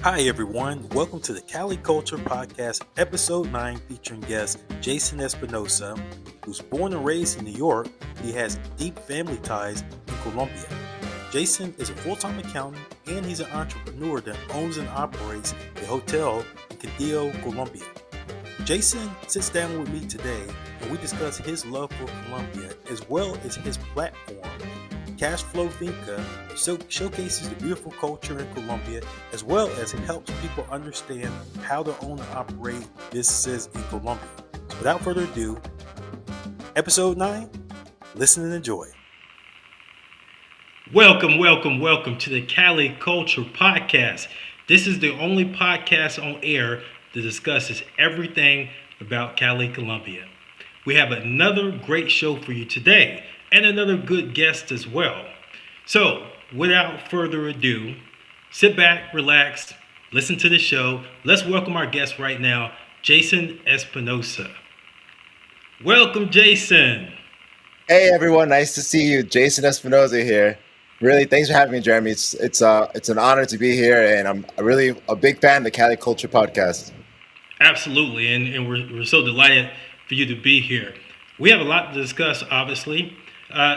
Hi everyone, welcome to the Cali Culture Podcast, Episode 9, featuring guest Jason Espinosa, who's born and raised in New York. He has deep family ties in Colombia. Jason is a full-time accountant and he's an entrepreneur that owns and operates a hotel in Quindío, Colombia. Jason sits down with me today and we discuss his love for Colombia as well as his platform, Cash Flow Finca, showcases the beautiful culture in Colombia as well as it helps people understand how to own and operate businesses in Colombia. So without further ado, episode 9, listen and enjoy. Welcome to the Cali Culture Podcast. This is the only podcast on air that discusses everything about Cali, Colombia. We have another great show for you today and another good guest as well. So, without further ado, sit back, relax, listen to the show. Let's welcome our guest right now, Jason Espinosa. Welcome, Jason. Hey everyone, nice to see you. Jason Espinosa here. Really, thanks for having me, Jeremy. It's an honor to be here, and I'm really a big fan of the Cali Culture Podcast. Absolutely, and we're so delighted for you to be here. We have a lot to discuss, obviously,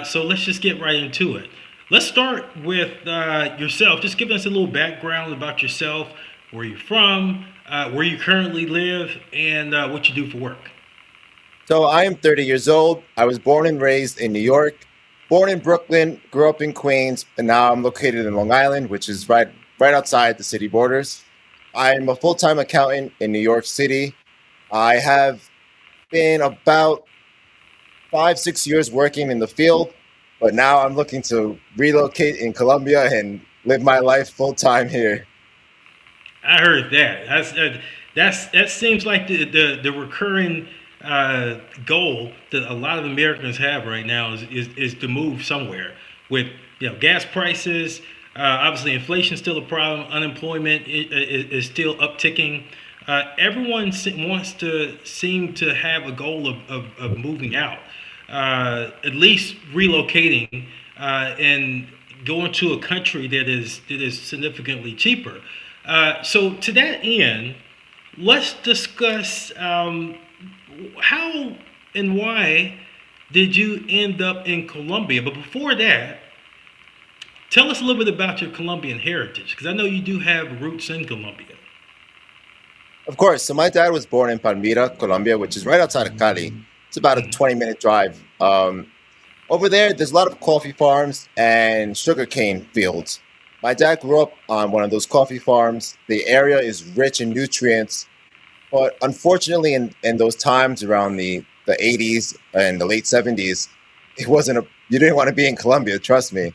so let's just get right into it. Let's start with yourself. Just give us a little background about yourself, where you're from, where you currently live, and what you do for work. So I am 30 years old. I was born and raised in New York, born in Brooklyn, grew up in Queens, and now I'm located in Long Island, which is right outside the city borders. I'm a full-time accountant in New York City. I have been about 5-6 years working in the field, but now I'm looking to relocate in Colombia and live my life full-time here. I heard that. That seems like the recurring goal that a lot of Americans have right now is to move somewhere. With gas prices, obviously inflation is still a problem. Unemployment is still upticking. Everyone wants to seem to have a goal of moving out, at least relocating and going to a country that is significantly cheaper. So to that end, let's discuss how and why did you end up in Colombia? But before that, tell us a little bit about your Colombian heritage, because I know you do have roots in Colombia. Of course. So my dad was born in Palmira, Colombia, which is right outside of Cali. It's about a 20-minute drive. Over there, there's a lot of coffee farms and sugarcane fields. My dad grew up on one of those coffee farms. The area is rich in nutrients. But unfortunately, in those times around the 80s and the late 70s, you didn't want to be in Colombia, trust me.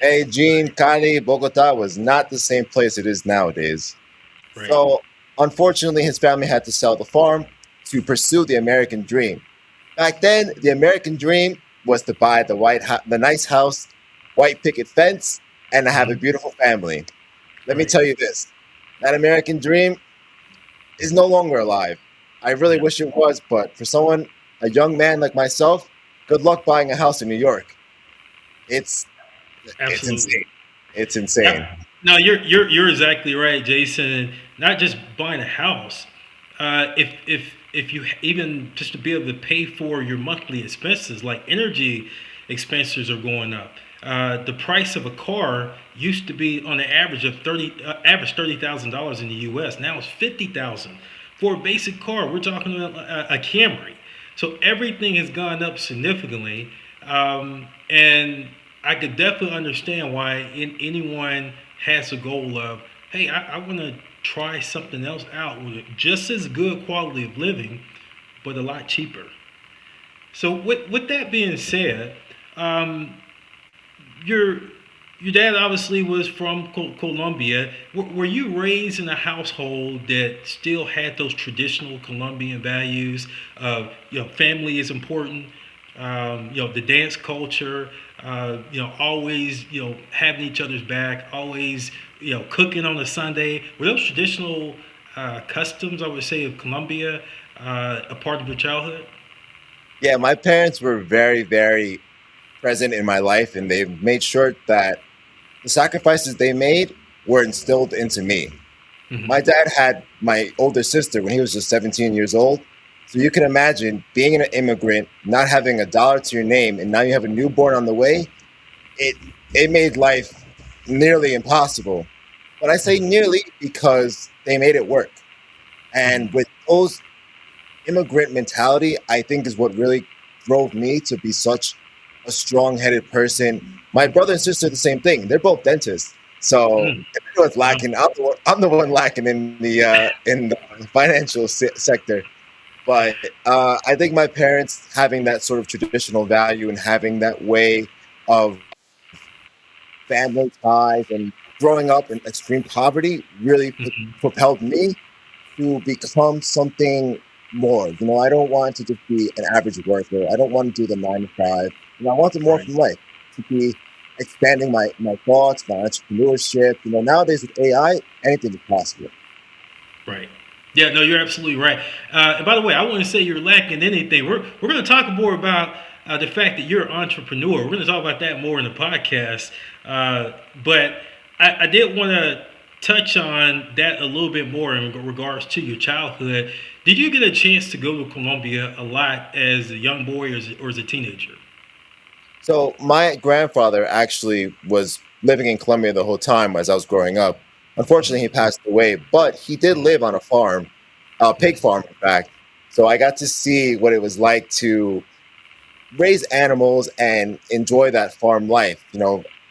Medellin, Cali, Bogota was not the same place it is nowadays. Right. So unfortunately, his family had to sell the farm to pursue the American dream. Back then, the American dream was to buy the nice house, white picket fence, and to have a beautiful family. Let me tell you this, that American dream is no longer alive. I really wish it was, but for a young man like myself, good luck buying a house in New York. It's insane. It's insane. No, you're exactly right, Jason. Not just buying a house. If you even just to be able to pay for your monthly expenses, like energy expenses are going up. The price of a car used to be on the average of $30,000 in the U.S. Now it's $50,000 for a basic car. We're talking about a Camry. So everything has gone up significantly, and I could definitely understand why anyone has a goal of, hey, I want to try something else out with just as good quality of living, but a lot cheaper. So with that being said, your dad obviously was from Colombia. Were you raised in a household that still had those traditional Colombian values of, family is important, the dance culture, always, having each other's back, always, cooking on a Sunday? Were those traditional customs, I would say, of Colombia a part of your childhood? Yeah, my parents were very, very present in my life, and they made sure that the sacrifices they made were instilled into me. My dad had my older sister when he was just 17 years old. So you can imagine being an immigrant, not having a dollar to your name, and now you have a newborn on the way. It it made life nearly impossible. But I say nearly because they made it work. And with those immigrant mentality, I think is what really drove me to be such a strong-headed person. My brother and sister, the same thing. They're both dentists. So Mm. if anyone's Wow. lacking, I'm the one lacking in the financial sector. But I think my parents having that sort of traditional value and having that way of family ties and growing up in extreme poverty really propelled me to become something more. I don't want to just be an average worker. I don't want to do the 9 to 5. I wanted more Right. from life to be expanding my thoughts, my entrepreneurship. Nowadays with AI, anything is possible. Right. Yeah, no, you're absolutely right. And by the way, I wouldn't say you're lacking anything. We're going to talk more about the fact that you're an entrepreneur. We're going to talk about that more in the podcast. But I did want to touch on that a little bit more in regards to your childhood. Did you get a chance to go to Colombia a lot as a young boy or as a teenager? So my grandfather actually was living in Colombia the whole time as I was growing up. Unfortunately, he passed away, but he did live on a farm, a pig farm, in fact. So I got to see what it was like to raise animals and enjoy that farm life.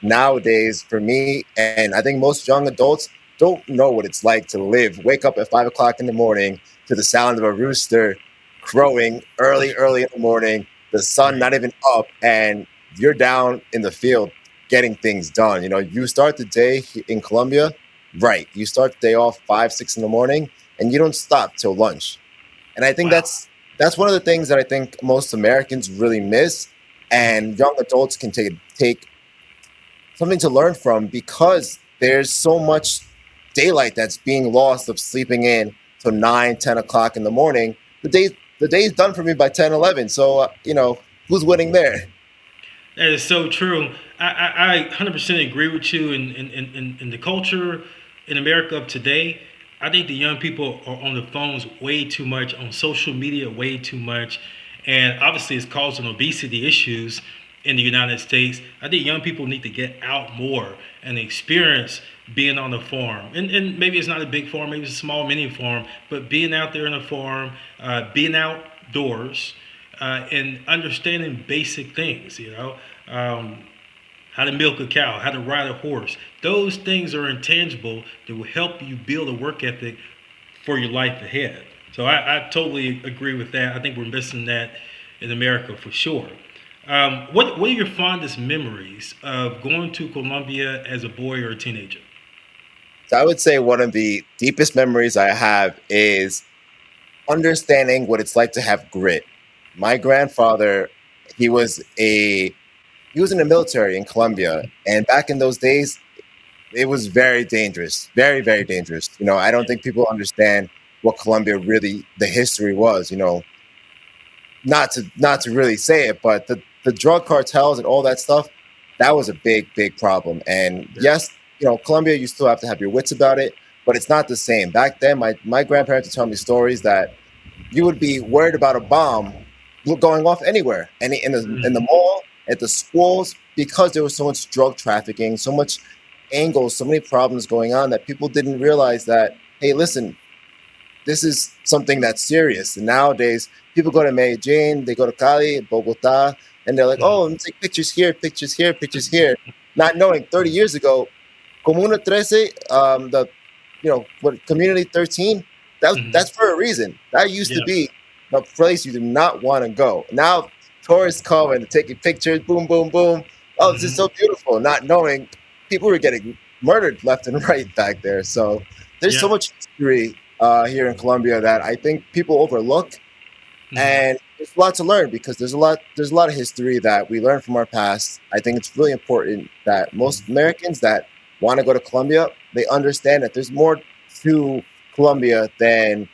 Nowadays for me, and I think most young adults don't know what it's like to wake up at 5 o'clock in the morning to the sound of a rooster crowing early in the morning, the sun Right. not even up, and you're down in the field getting things done. You start the day in Colombia, right? You start the day off 5, 6 in the morning, and you don't stop till lunch. And I think Wow. that's one of the things that I think most Americans really miss, and young adults can take something to learn from because there's so much daylight that's being lost of sleeping in till 9, 10 o'clock in the morning. The day's done for me by 10, 11. So who's winning there? That is so true. I 100% agree with you. In the culture in America of today, I think the young people are on the phones way too much, on social media way too much. And obviously, it's causing obesity issues in the United States. I think young people need to get out more and experience being on the farm. And maybe it's not a big farm, maybe it's a small mini farm, but being out there in a farm, being outdoors, and understanding basic things, um, how to milk a cow, how to ride a horse. Those things are intangible that will help you build a work ethic for your life ahead. So I totally agree with that. I think we're missing that in America for sure. What are your fondest memories of going to Colombia as a boy or a teenager? So I would say one of the deepest memories I have is understanding what it's like to have grit. My grandfather, he was a he was in the military in Colombia, and back in those days, it was very dangerous, very, very dangerous. I don't think people understand what Colombia really the history was. Not to really say it, but the drug cartels and all that stuff, that was a big, big problem. And Yeah. yes, Colombia, you still have to have your wits about it, but it's not the same. Back then, my grandparents would tell me stories that you would be worried about a bomb going off anywhere, in the Mhm. mall, at the schools, because there was so much drug trafficking, so much angles, so many problems going on that people didn't realize that. Hey, listen, this is something that's serious. And nowadays, people go to Medellin, they go to Cali, Bogota, and they're like, Mhm. oh, let me take pictures here, pictures here, pictures here, not knowing 30 years ago, Comuna 13, what Community 13, Mhm. that's for a reason. That used to Yeah. be a place you did not want to go. Now tourists come and taking pictures, boom, boom, boom. Oh, this is Mhm. so beautiful. Not knowing people were getting murdered left and right back there. So there's so Yeah. much history here in Colombia that I think people overlook, Mhm. and there's a lot to learn because there's a lot of history that we learn from our past. I think it's really important that most Mhm. Americans that want to go to Colombia, they understand that there's more to Colombia than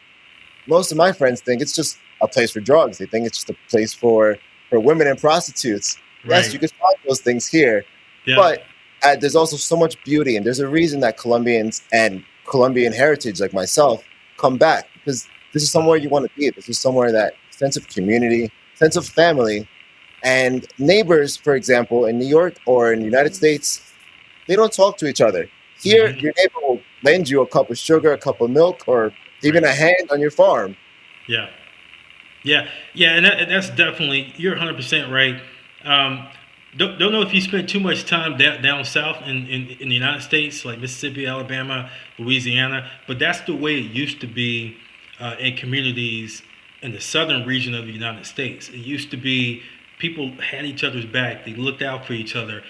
most of my friends think. It's just a place for drugs. They think it's just a place for women and prostitutes. Yes, Right. you can find those things here, Yeah. but there's also so much beauty, and there's a reason that Colombians and Colombian heritage, like myself, come back because this is somewhere you want to be. This is somewhere that sense of community, sense of family, and neighbors, for example, in New York or in the United States, they don't talk to each other. Here, Hmm. your neighbor will lend you a cup of sugar, a cup of milk, or even Right. a hand on your farm. Yeah. Yeah. Yeah. And that's definitely, you're 100% right. Um, don't know if you spent too much time down south in the United States, like Mississippi, Alabama, Louisiana, but that's the way it used to be in communities in the southern region of the United States. It used to be people had each other's back. They looked out for each other.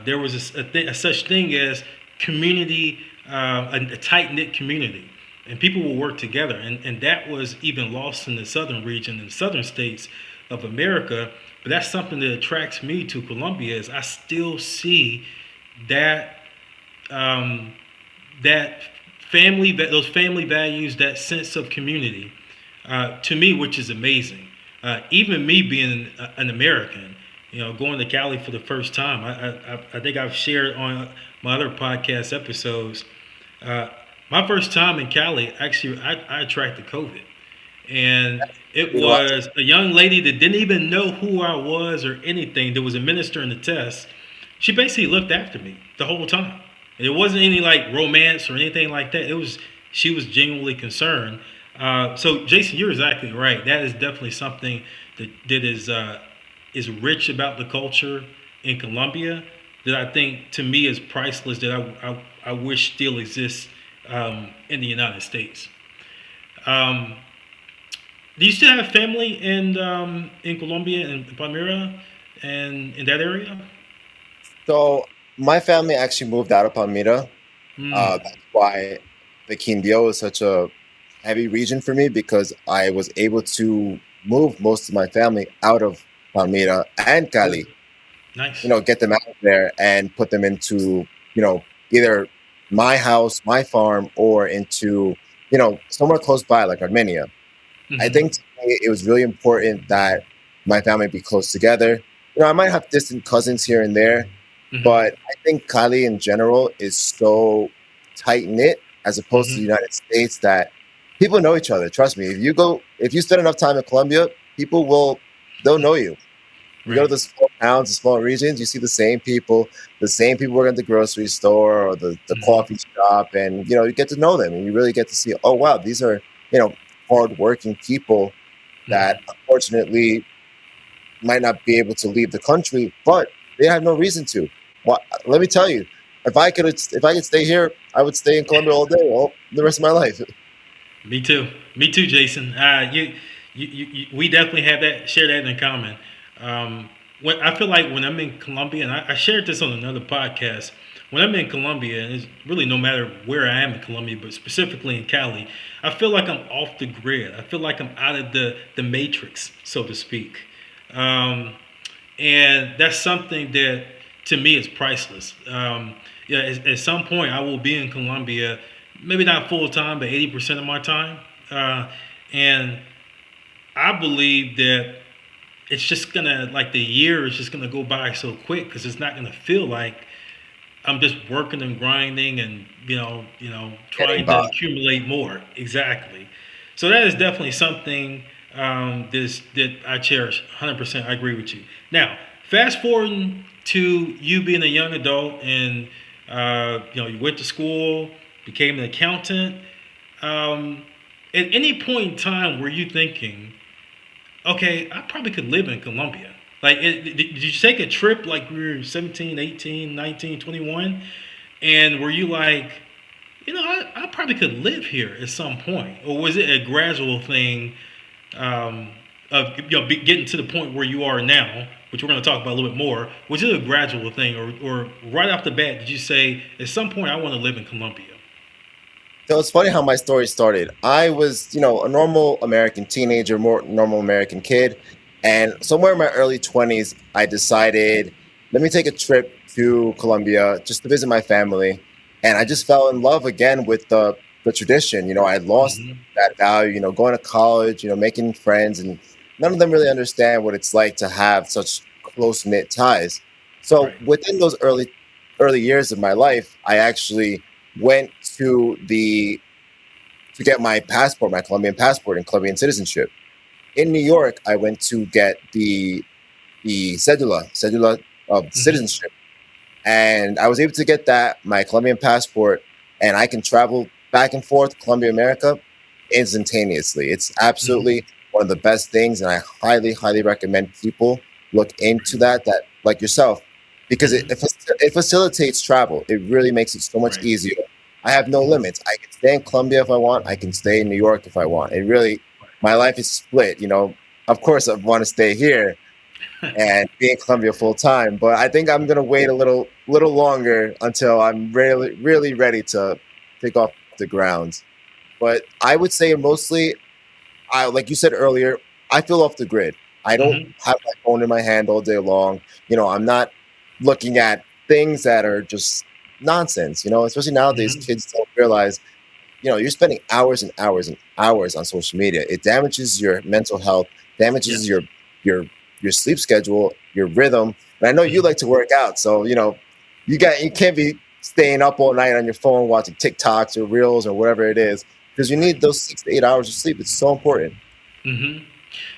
There was a such thing as community, a tight knit community, and people will work together. And that was even lost in the southern region, in the southern states of America. But that's something that attracts me to Colombia is I still see that um, that those family values, that sense of community, to me, which is amazing. Even me being an American, going to Cali for the first time, I think I've shared on my other podcast episodes. Uh, my first time in Cali, actually, I attracted COVID, and it You know, was a young lady that didn't even know who I was or anything. That was administering the test. She basically looked after me the whole time. It wasn't any like romance or anything like that. It was she was genuinely concerned. So Jason, you're exactly right. That is definitely something that is rich about the culture in Colombia that I think to me is priceless. That I wish still exists in the United States. Um, do you still have family in Colombia and Palmira and in that area? so my family actually moved out of Palmira. Mm, That's why the Quindío is such a heavy region for me because I was able to move most of my family out of Palmira and cool. Cali, Nice. get them out of there and put them into, either my house, my farm, or into, somewhere close by, like Armenia. I Hmm. think to me, it was really important that my family be close together. I might have distant cousins here and there, Hmm. but I think Cali in general is so tight knit as opposed to the Hmm. United States that people know each other. Trust me, if you spend enough time in Colombia, they'll know you. You go to Right. the small towns, the small regions, you see the same people work at the grocery store or the Hmm. coffee shop, and you get to know them, and you really get to see, oh wow, these are hardworking people Hmm. that unfortunately might not be able to leave the country, but they have no reason to. Let me tell you, if I could stay here, I would stay in Colombia all day, all the rest of my life. Me too. Me too, Jason. We definitely have that, share that in common. When I feel like when I'm in Colombia, and I shared this on another podcast, when I'm in Colombia, and it's really no matter where I am in Colombia, but specifically in Cali, I feel like I'm off the grid. I feel like I'm out of the matrix, so to speak. Um, and that's something that to me is priceless. Yeah, at some point I will be in Colombia, maybe not full time, but 80% of my time, and I believe that it's just gonna like the year is just gonna go by so quick because it's not gonna feel like I'm just working and grinding and Getting trying to by. accumulate more. Exactly. So that is definitely something that I cherish. 100%, I agree with you. Now, fast forwarding to you being a young adult and you went to school, became an accountant. Um, at any point in time, were you thinking, okay, I probably could live in Colombia? Like, did you take a trip like we were 17, 18, 19, 21? And were you like, I probably could live here at some point? Or was it a gradual thing um, of getting to the point where you are now, which we're going to talk about a little bit more? Was it a gradual thing? Or right off the bat, did you say, at some point, I want to live in Colombia? So it's funny how my story started. I was, a normal American teenager, more normal American kid. And somewhere in my early 20s, I decided, let me take a trip to Colombia just to visit my family. And I just fell in love again with the tradition. I had lost Hmm. that value, going to college, making friends, and none of them really understand what it's like to have such close knit ties. So Right. within those early years of my life, I actually went to get my passport, my Colombian passport and Colombian citizenship. In New York, I went to get the cedula of Hmm. citizenship, and I was able to get that my Colombian passport, and I can travel back and forth Colombia, America, instantaneously. It's Hmm. absolutely one of the best things, and I highly, highly recommend people look into that. That like yourself, because Hmm. it facilitates travel. It really makes it so much Right. easier. I have no Hmm. limits. I can stay in Colombia if I want. I can stay in New York if I want. It really, my life is split. Of course, I want to stay here and be in Colombia full time. But I think I'm gonna wait a little longer until I'm really really ready to take off the ground. But I would say mostly, I like you said earlier, I feel off the grid. I don't Hmm. have my phone in my hand all day long. I'm not looking at things that are just nonsense. Especially nowadays, Hmm. kids don't realize. You're spending hours and hours and hours on social media. It damages your mental health, damages Yes. your your sleep schedule, your rhythm. And I know you Hmm. like to work out, so you can't be staying up all night on your phone watching TikToks or Reels or whatever it is, because you Right. need those 6 to 8 hours of sleep. It's so important. Hmm.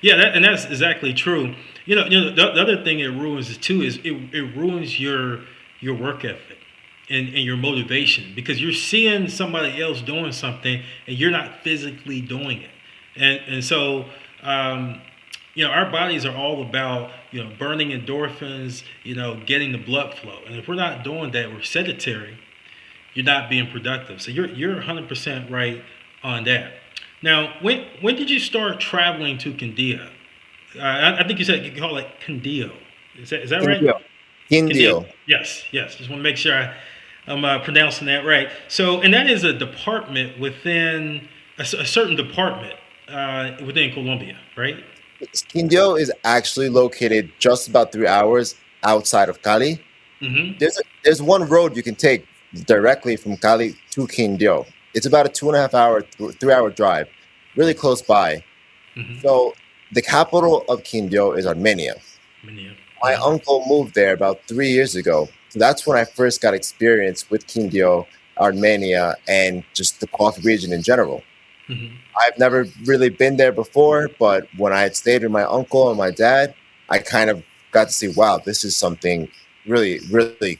Yeah, and that's exactly true. The other thing it ruins is too is it ruins your work ethic and your motivation because you're seeing somebody else doing something and you're not physically doing it, and so um, our bodies are all about burning endorphins, getting the blood flow, and if we're not doing that, we're sedentary. You're not being productive. So you're 100% right on that. Now, when did you start traveling to Quindío? I think you said you call it Quindío. Is that right? Quindío. Quindío. Quindío. Yes, yes. Just want to make sure I'm pronouncing that right. So, and that is a department within a certain department within Colombia, right? Quindío is actually located just about 3 hours outside of Cali. Mm-hmm. There's one road you can take directly from Cali to Quindío. It's about a 2.5 hour, 3 hour drive, really close by. Mm-hmm. So the capital of Quindío is Armenia. My Mm-hmm. uncle moved there about 3 years ago. So that's when I first got experience with Quindío, Armenia, and just the coffee region in general. Mm-hmm. I've never really been there before, but when I had stayed with my uncle and my dad, I kind of got to see, wow, this is something really, really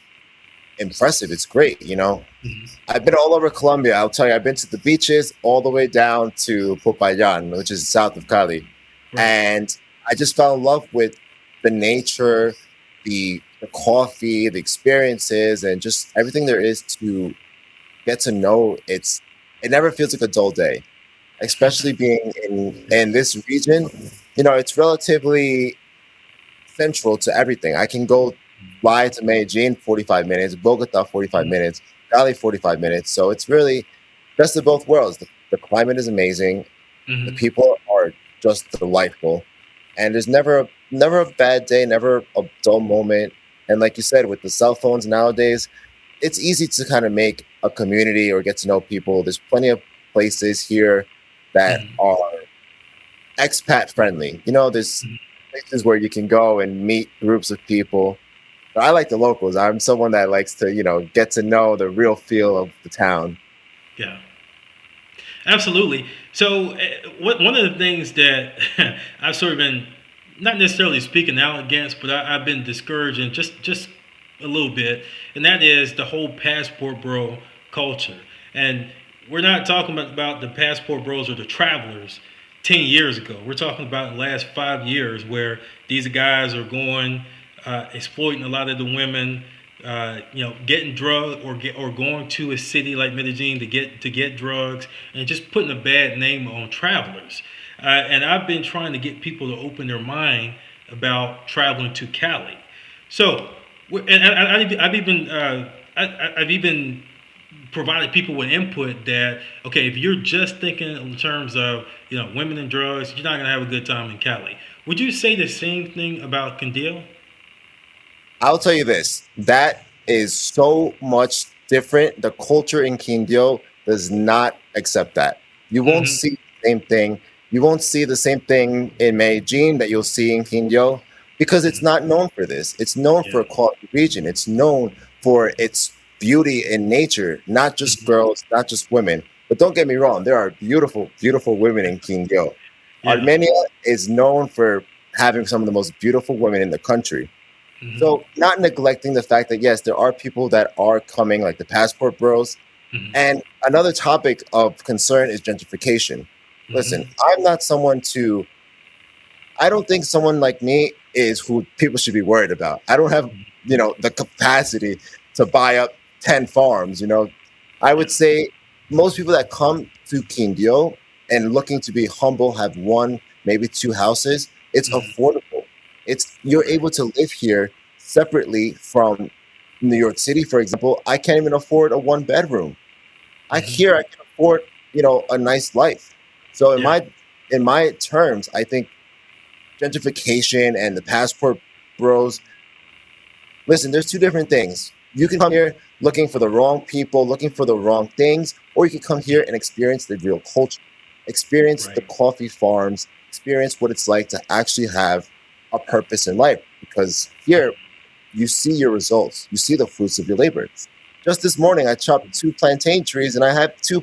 impressive. It's great. Mm-hmm. I've been all over Colombia. I'll tell you, I've been to the beaches all the way down to Popayan, which is south of Cali. Right. And I just fell in love with the nature, the coffee, the experiences, and just everything there is to get to know. It never feels like a dull day, especially being in this region. It's relatively central to everything. I can go fly to Medellin 45 minutes, Bogota 45 Mm-hmm. minutes, Cali 45 minutes. So it's really best of both worlds. The climate is amazing. The Mm-hmm. people are just delightful. And there's never a bad day, never a dull moment. And like you said, with the cell phones nowadays, it's easy to kind of make a community or get to know people. There's plenty of places here that Mm-hmm. are expat friendly. There's Mm-hmm. places where you can go and meet groups of people. But I like the locals. I'm someone that likes to, get to know the real feel of the town. Yeah. Absolutely. So, one of the things that I've sort of been not necessarily speaking out against, but I've been discouraging just a little bit, and that is the whole passport bro culture. And we're not talking about the passport bros or the travelers 10 years ago. We're talking about the last 5 years where these guys are going exploiting a lot of the women, getting drugged or going to a city like Medellin to get drugs and just putting a bad name on travelers. And I've been trying to get people to open their mind about traveling to Cali. So, I've even provided people with input that okay, if you're just thinking in terms of women and drugs, you're not gonna have a good time in Cali. Would you say the same thing about Candile? I'll tell you this, that is so much different. The culture in Quindío does not accept that. You won't Mm-hmm. see the same thing. You won't see the same thing in Medellin that you'll see in Quindío because it's Mm-hmm. not known for this. It's known Yeah. for a coffee region. It's known for its beauty in nature, not just Mhm. girls, not just women. But don't get me wrong, there are beautiful, beautiful women in Quindío. Yeah. Armenia is known for having some of the most beautiful women in the country. Hmm. So, not neglecting the fact that, yes, there are people that are coming, like the passport bros. Hmm. And another topic of concern is gentrification. Listen, Hmm. I'm not someone to, I don't think someone like me is who people should be worried about. I don't have, the capacity to buy up 10 farms, I Yeah. would say most people that come to Quindío and looking to be humble have one, maybe two houses. It's Hmm. affordable. You're Right. able to live here separately from New York City, for example. I can't even afford a one bedroom. Hmm. I can afford, a nice life. So Yeah. in my terms, I think gentrification and the passport bros. Listen, there's two different things. You can come here looking for the wrong people, looking for the wrong things, or you can come here and experience the real culture, experience the Right. coffee farms, experience what it's like to actually have a purpose in life. Because here you see your results, you see the fruits of your labor. Just this morning, I chopped two plantain trees, and I had two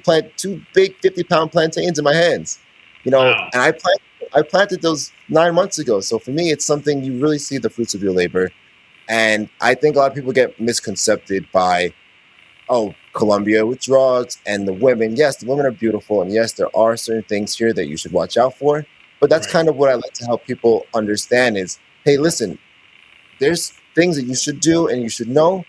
big 50-pound plantains in my hands. Wow. And I planted those 9 months ago. So for me, it's something you really see the fruits of your labor. And I think a lot of people get misconcepted by, oh, Colombia with drugs and the women. Yes, the women are beautiful, and yes, there are certain things here that you should watch out for. But that's Right. kind of what I like to help people understand is, hey, listen, there's things that you should do and you should know,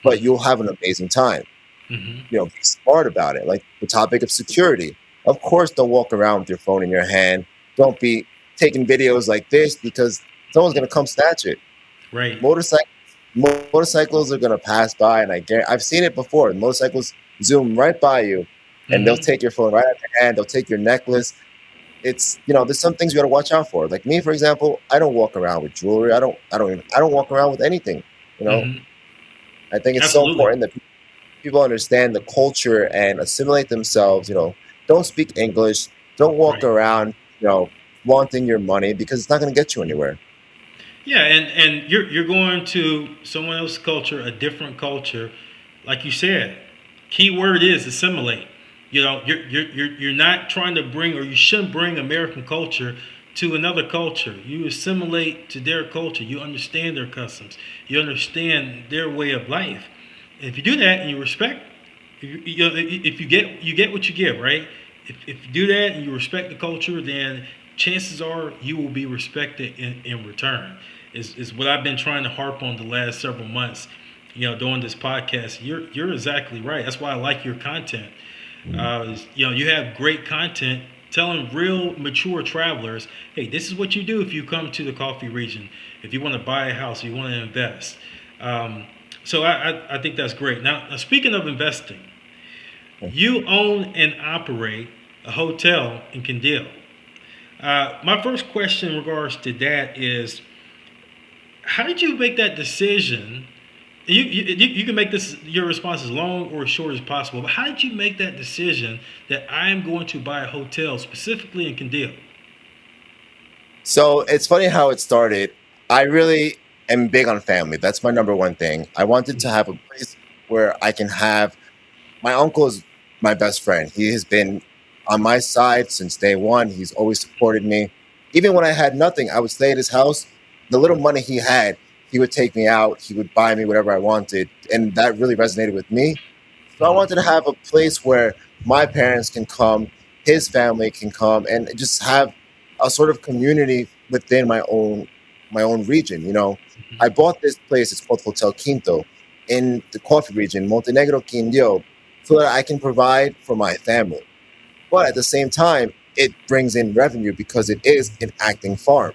but Hmm. you'll have an amazing time. Hmm. Be smart about it. Like the topic of security. Of course, don't walk around with your phone in your hand. Don't be taking videos like this because someone's gonna come snatch it. Right. Motorcycles, motorcycles are gonna pass by, and I've seen it before. Motorcycles zoom right by you, and they'll Hmm. take your phone right out of your hand. They'll take your necklace. It's there's some things you gotta watch out for. Like me, for example, I don't walk around with jewelry. I don't walk around with anything. You know, Hmm. I think it's so Absolutely. important that people understand the culture and assimilate themselves. Don't speak English. Don't walk Right. around, wanting your money because it's not going to get you anywhere. Yeah, and you're going to someone else's culture, a different culture, like you said. Key word is assimilate. You're not trying to bring, or you shouldn't bring American culture to another culture. You assimilate to their culture. You understand their customs. You understand their way of life. And if you do that and you respect, if you get what you give, right? If you do that and you respect the culture, then chances are you will be respected in return. Is what I've been trying to harp on the last several months. Doing this podcast, you're exactly right. That's why I like your content. You have great content telling real mature travelers, hey, this is what you do if you come to the coffee region. If you want to buy a house, you want to invest. Um, so I think that's great. Now, speaking of investing, you own and operate a hotel in Quindío. My first question in regards to that is, how did you make that decision? You can make this your response as long or as short as possible. But how did you make that decision that I am going to buy a hotel specifically in Quindío? So it's funny how it started. I really am big on family. That's my number one thing. I wanted to have a place where I can have my uncle is my best friend. He has been on my side since day one. He's always supported me. Even when I had nothing, I would stay at his house. The little money he had, he would take me out. He would buy me whatever I wanted. And that really resonated with me. So I wanted to Mm-hmm. have a place where my parents can come, his family can come, and just have a sort of community within my own region. I bought this place. It's called Hotel Quinto in the coffee region, Montenegro, Quindío, so that I can provide for my family. But at the same time, it brings in revenue because it is an acting farm.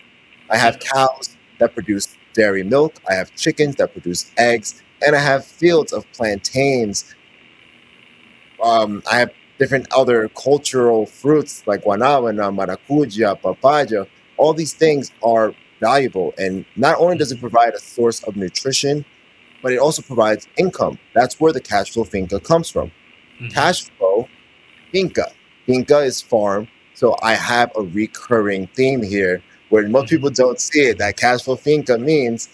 I Yeah. have cows that produce dairy milk. I have chickens that produce eggs, and I have fields of plantains. I have different other cultural fruits like guanabana, maracuja, papaya. All these things are valuable, and not only does it Mm-hmm. provide a source of nutrition, but it also provides income. That's where the cash flow finca comes from. Mm-hmm. Cash flow finca. Finca is farm, so I have a recurring theme here where most people Mm-hmm. don't see it. That cash flow finca means,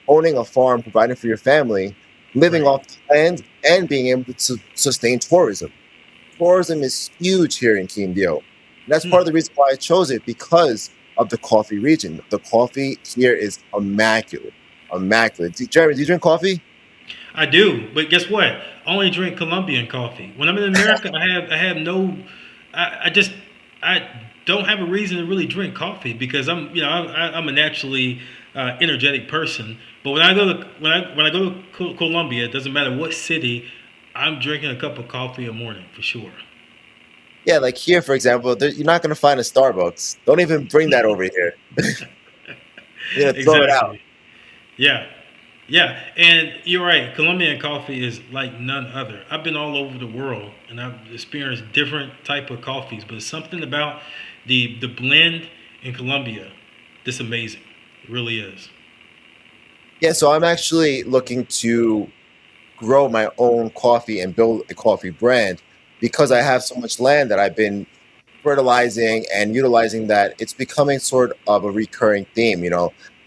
owning a farm, providing for your family, living Right. off the land and being able to sustain tourism. Tourism is huge here in Quindío. And that's Hmm. part of the reason why I chose it, because of the coffee region. The coffee here is immaculate. Immaculate. Jeremy, do you drink coffee? I do, but guess what? I only drink Colombian coffee. When I'm in America, I have no, I just I don't have a reason to really drink coffee because I'm a naturally energetic person. But when I go to when I go to Colombia, it doesn't matter what city, I'm drinking a cup of coffee a morning for sure. Yeah, like here, for example, you're not going to find a Starbucks. Don't even bring that over here. You're going to throw it out. Exactly. Yeah. Yeah, and you're right. Colombian coffee is like none other. I've been all over the world and I've experienced different type of coffees, but something about the blend in Colombia that's amazing. It really is. Yeah, so I'm actually looking to grow my own coffee and build a coffee brand because I have so much land that I've been fertilizing and utilizing that it's becoming sort of a recurring theme.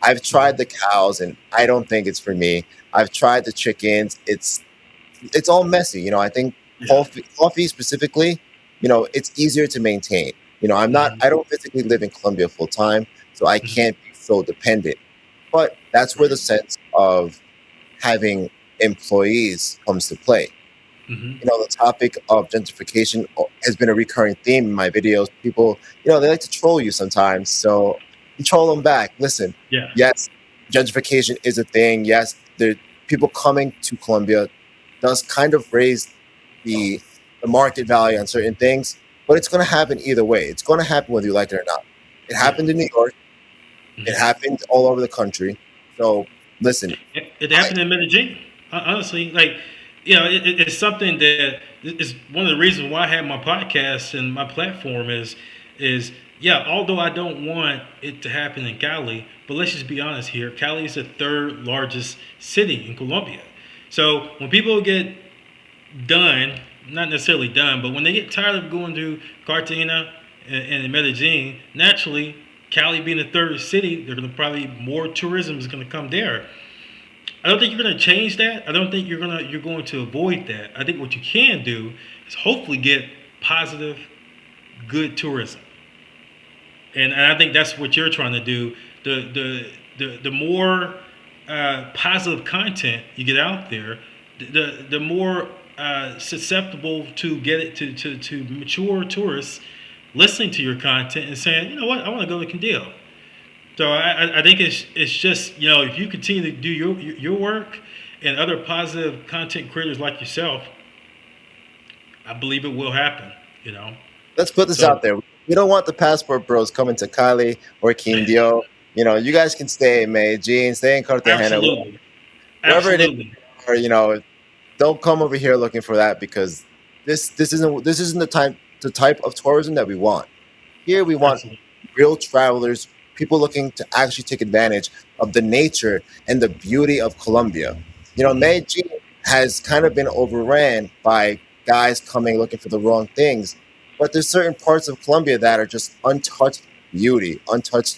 I've Hmm. tried the cows and I don't think it's for me. I've tried the chickens. It's all messy. I think Yeah. coffee specifically, it's easier to maintain. Hmm. I don't physically live in Colombia full time, so I Hmm. can't be so dependent. But that's where the Right. sense of having employees comes to play. Hmm. The topic of gentrification has been a recurring theme in my videos. People, they like to troll you sometimes. So you troll them back. Listen, Yeah. yes, gentrification is a thing. Yes, people coming to Colombia does kind of raise the, the market value on certain things, but it's going to happen either way. It's going to happen whether you like it or not. It Yeah. happened in New York. It Hmm. happened all over the country. So listen, It I, happened in Medellin. Honestly, it's something that is one of the reasons why I have my podcast and my platform is yeah. Although I don't want it to happen in Cali, but let's just be honest here. Cali is the third largest city in Colombia. So when people get done, not necessarily done, but when they get tired of going to Cartagena and Medellin, naturally, Cali being the third city, they're going to probably more tourism is going to come there. I don't think you're going to change that. I don't think you're going to avoid that. I think what you can do is hopefully get positive, good tourism, and I think that's what you're trying to do. The more positive content you get out there, the more susceptible to get it to mature tourists listening to your content and saying, you know what, I want to go to Quindío. So I think it's just if you continue to do your work and other positive content creators like yourself, I believe it will happen. You know. let's put this So out there. We don't want the passport bros coming to Cali or Quindio. You guys can stay in Medellin, stay in Cartagena, absolutely, wherever it is. absolutely, Or don't come over here looking for that because this isn't the type of tourism that we want. Here we want absolutely. real travelers, people looking to actually take advantage of the nature and the beauty of Colombia. Hmm. Medellin has kind of been overran by guys coming looking for the wrong things, but there's certain parts of Colombia that are just untouched beauty, untouched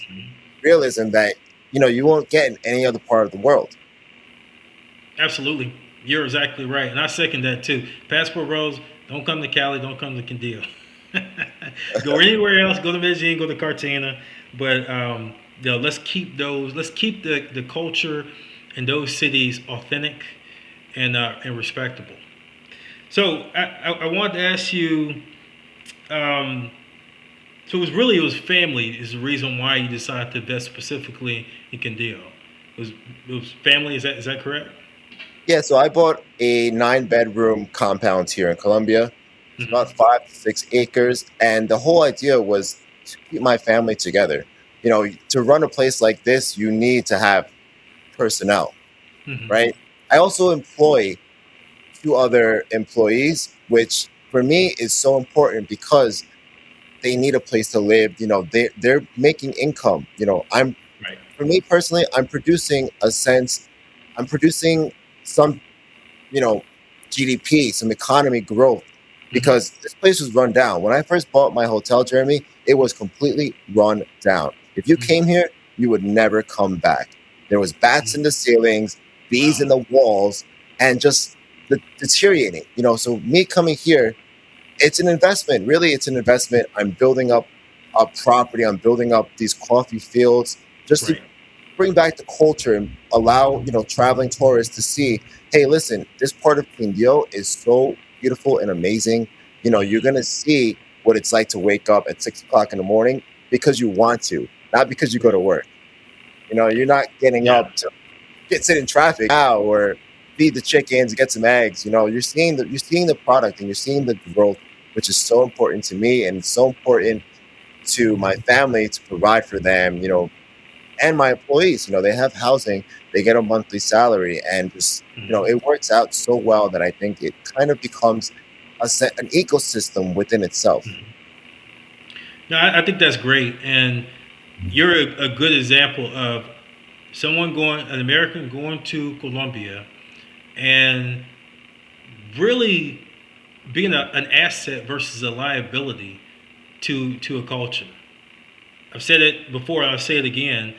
realism that you won't get in any other part of the world. Absolutely. You're exactly right. And I second that too. Passport Rose, don't come to Cali, don't come to Quindío. Go anywhere else, go to Medellin, go to Cartagena. But let's keep the culture in those cities authentic and respectable. So I wanted to ask you, um, so it was family is the reason why you decided to invest specifically in Quindío. It was family, is that correct? Yeah, so I bought a 9 bedroom compound here in Colombia. It's Hmm. about 5 to 6 acres, and the whole idea was to keep my family together. To run a place like this, you need to have personnel, Hmm. right? I also employ 2 other employees, which for me is so important because they need a place to live. They're making income. I'm Right. For me personally, I'm producing some you know, GDP, some economy growth, Hmm. because this place was run down. When I first bought my hotel, Jeremy, it was completely run down. If you Hmm. came here, you would never come back. There was bats in the ceilings, bees Wow. in the walls. and just deteriorating. So me coming here, it's an investment. Really, it's an investment. I'm building up a property. I'm building up these coffee fields just to Right. bring back the culture and allow traveling tourists to see, hey, listen, this part of Quindío is so beautiful and amazing. You're gonna see what it's like to wake up at 6 o'clock in the morning because you want to, not because you go to work. You're not getting Yeah. up to sit in traffic now or feed the chickens, get some eggs. You're seeing the product and you're seeing the growth, which is so important to me and so important to my family to provide for them. And my employees, they have housing, they get a monthly salary, and just it works out so well that I think it kind of becomes an ecosystem within itself. No, I think that's great, and you're a good example of an American going to Colombia, and really being an asset versus a liability to a culture. I've said it before. I'll say it again.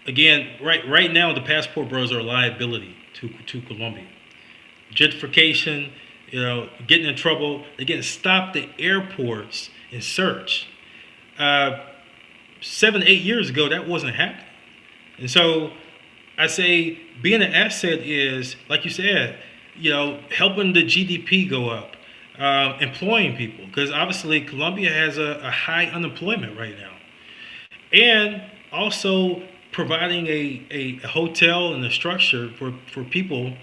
Right now, the passport bros are a liability to Colombia. Gentrification, getting in trouble. They're getting stopped at airports and searched. 7-8 years ago, that wasn't happening. And so I say being an asset is, like you said, helping the GDP go up, employing people, because obviously Colombia has a high unemployment right now. And also providing a hotel and a structure for people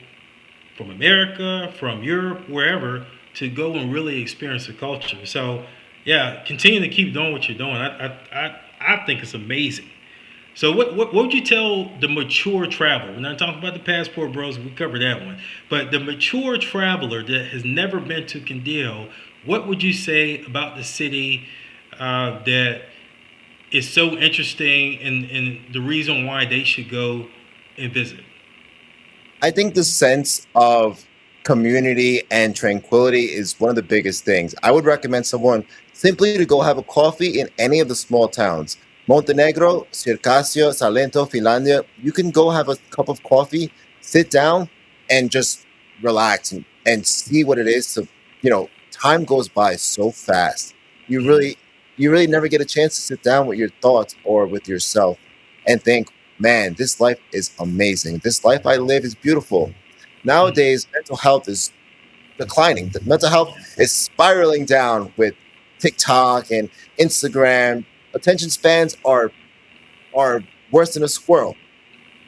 from America, from Europe, wherever, to go and really experience the culture. So, yeah, continue to keep doing what you're doing. I think it's amazing. So what would you tell the mature traveler? We're not talking about the passport bros. We covered that one. But the mature traveler that has never been to Quindío, what would you say about the city that is so interesting and the reason why they should go and visit? I think the sense of community and tranquility is one of the biggest things. I would recommend someone simply to go have a coffee in any of the small towns. Montenegro, Circasio, Salento, Finlandia. You can go have a cup of coffee, sit down, and just relax and see what it is to, time goes by so fast. You really, you really never get a chance to sit down with your thoughts or with yourself and think, man, this life is amazing. This life I live is beautiful. Nowadays, mental health is declining. The mental health is spiraling down with TikTok and Instagram. Attention spans are worse than a squirrel.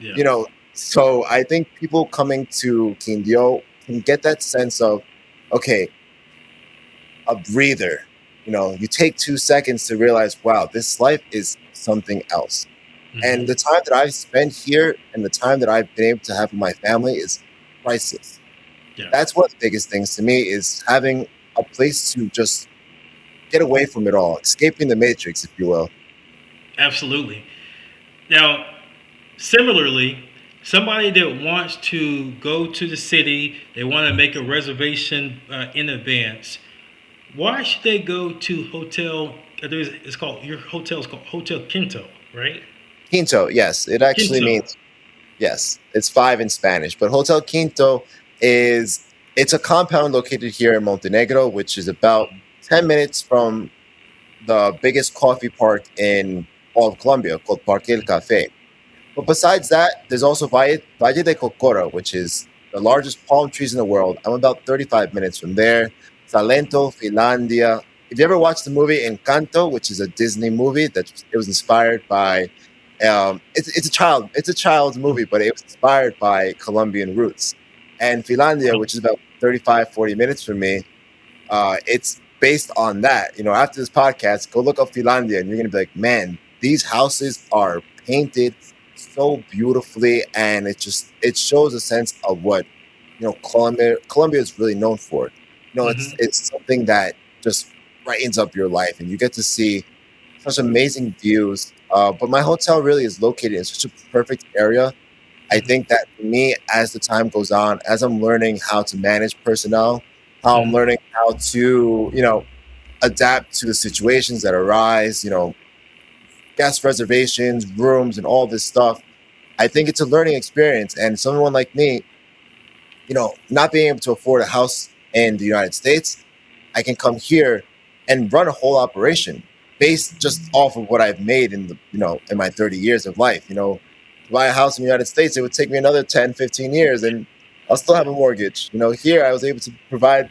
Yeah. So I think people coming to Quindío can get that sense of, okay, a breather. You take 2 seconds to realize, wow, this life is something else. And the time that I've spent here and the time that I've been able to have with my family is priceless. Yeah. That's one of the biggest things to me is having a place to just get away from it all, escaping the matrix, if you will. Absolutely. Now, similarly, somebody that wants to go to the city, they want to make a reservation in advance. Why should they go to your hotel is called Hotel Quinto, right? Quinto, yes. It actually Quinto. means, yes, it's 5 in Spanish. But Hotel Quinto it's a compound located here in Montenegro, which is about 10 minutes from the biggest coffee park in all of Colombia called Parque El Café. But besides that, there's also Valle del Cauca, which is the largest palm trees in the world. I'm about 35 minutes from there. Salento, Finlandia. If you ever watched the movie Encanto, which is a Disney movie it was inspired by, it's a child's movie, but it was inspired by Colombian roots. And Finlandia, which is about 35, 40 minutes from me, it's based on that. After this podcast, go look up Finlandia, and you're gonna be like, man, these houses are painted so beautifully, and it shows a sense of what Colombia is really known for. It's something that just brightens up your life, and you get to see such amazing views. But my hotel really is located in such a perfect area. I think that for me, as the time goes on, as I'm learning how to manage personnel, how I'm learning how to, adapt to the situations that arise, guest reservations, rooms, and all this stuff, I think it's a learning experience. And someone like me, not being able to afford a house in the United States, I can come here and run a whole operation based just off of what I've made in in my 30 years of life. To buy a house in the United States, it would take me another 10, 15 years and I'll still have a mortgage. Here I was able to get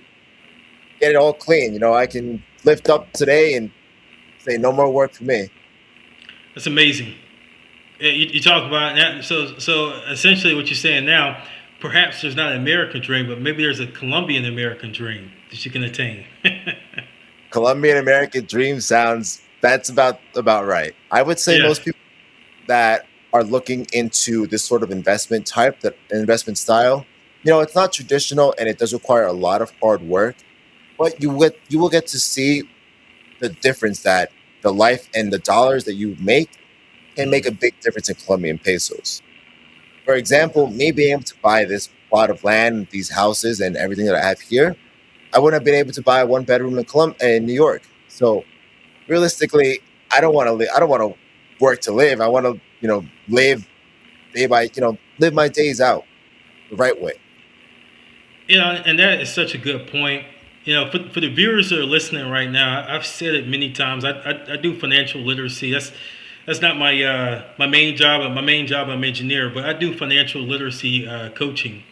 it all clean. I can lift up today and say no more work for me. That's amazing. You talk about that. So essentially, what you're saying now, perhaps there's not an American dream, but maybe there's a Colombian American dream that you can attain. Colombian American dream that's about right. I would say Yeah. most people that are looking into this sort of investment type, that investment style, it's not traditional and it does require a lot of hard work, but you will get to see the difference that the life and the dollars that you make can make a big difference in Colombian pesos. For example, me being able to buy this plot of land, these houses, and everything that I have here, I wouldn't have been able to buy a one bedroom in New York. So realistically, I don't want to live. I don't want to work to live. I want to, live day by, live my days out the right way. And that is such a good point. For the viewers that are listening right now, I've said it many times. I do financial literacy. That's not my main job. My main job, I'm an engineer, but I do financial literacy coaching.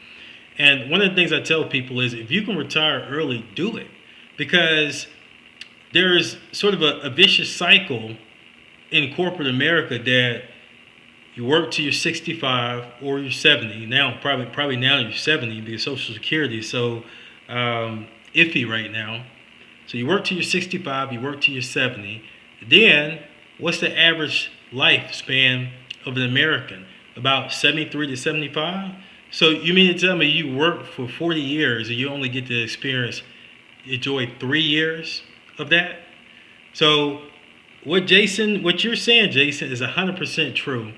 And one of the things I tell people is if you can retire early, do it. Because there's sort of a vicious cycle in corporate America that you work till you're 65 or you're 70. Now, probably now you're 70 because Social Security is so iffy right now. So you work till you're 65, you work till you're 70. Then, what's the average lifespan of an American? About 73 to 75? So you mean to tell me you work for 40 years and you only get to enjoy 3 years of that? So what you're saying, Jason, is 100% true.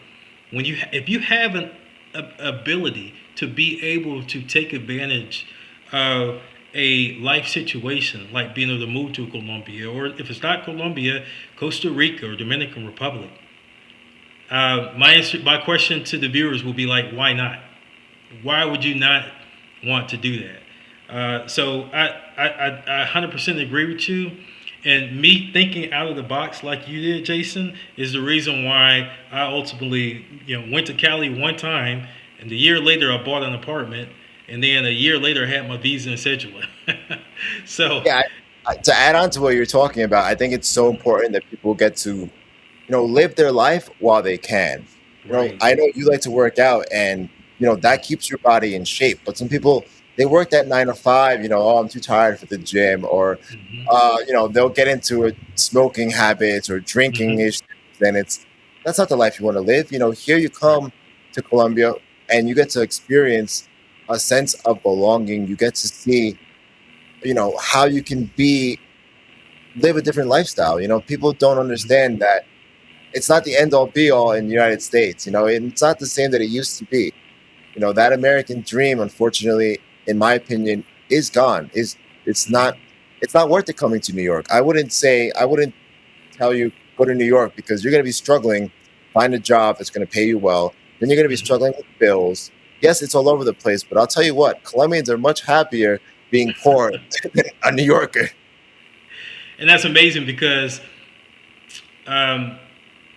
If you have an ability to be able to take advantage of a life situation, like being able to move to Colombia, or if it's not Colombia, Costa Rica or Dominican Republic, my question to the viewers will be like, why not? Why would you not want to do that? So I 100% agree with you. And me thinking out of the box like you did, Jason, is the reason why I ultimately, went to Cali one time, and a year later I bought an apartment, and then a year later I had my visa and cedula. So Yeah. To add on to what you're talking about, I think it's so important that people get to, live their life while they can. right. I know you like to work out, and that keeps your body in shape. But some people, they work that 9 to 5. Oh, I'm too tired for the gym, or Hmm. they'll get into smoking habits or drinking Hmm. issues, and that's not the life you want to live. Here you come to Colombia, and you get to experience a sense of belonging. You get to see, how you can live a different lifestyle. People don't understand that it's not the end all be all in the United States. And it's not the same that it used to be. That American dream, unfortunately, in my opinion, is gone. It's not worth it coming to New York. I wouldn't tell you go to New York because you're going to be struggling. Find a job that's going to pay you well. Then you're going to be struggling with bills. Yes, it's all over the place, but I'll tell you what, Colombians are much happier being poor than a New Yorker. And that's amazing because um,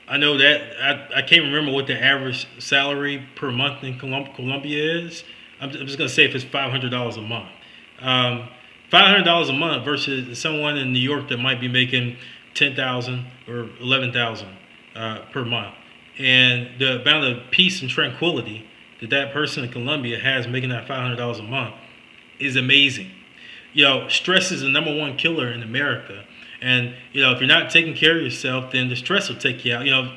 I know that I can't remember what the average salary per month in Colombia is. I'm just going to say if it's $500 a month. $500 a month versus someone in New York that might be making 10,000 or 11,000 per month. And the amount of peace and tranquility that person in Colombia has making that $500 a month is amazing. Stress is the number one killer in America. And, if you're not taking care of yourself, then the stress will take you out.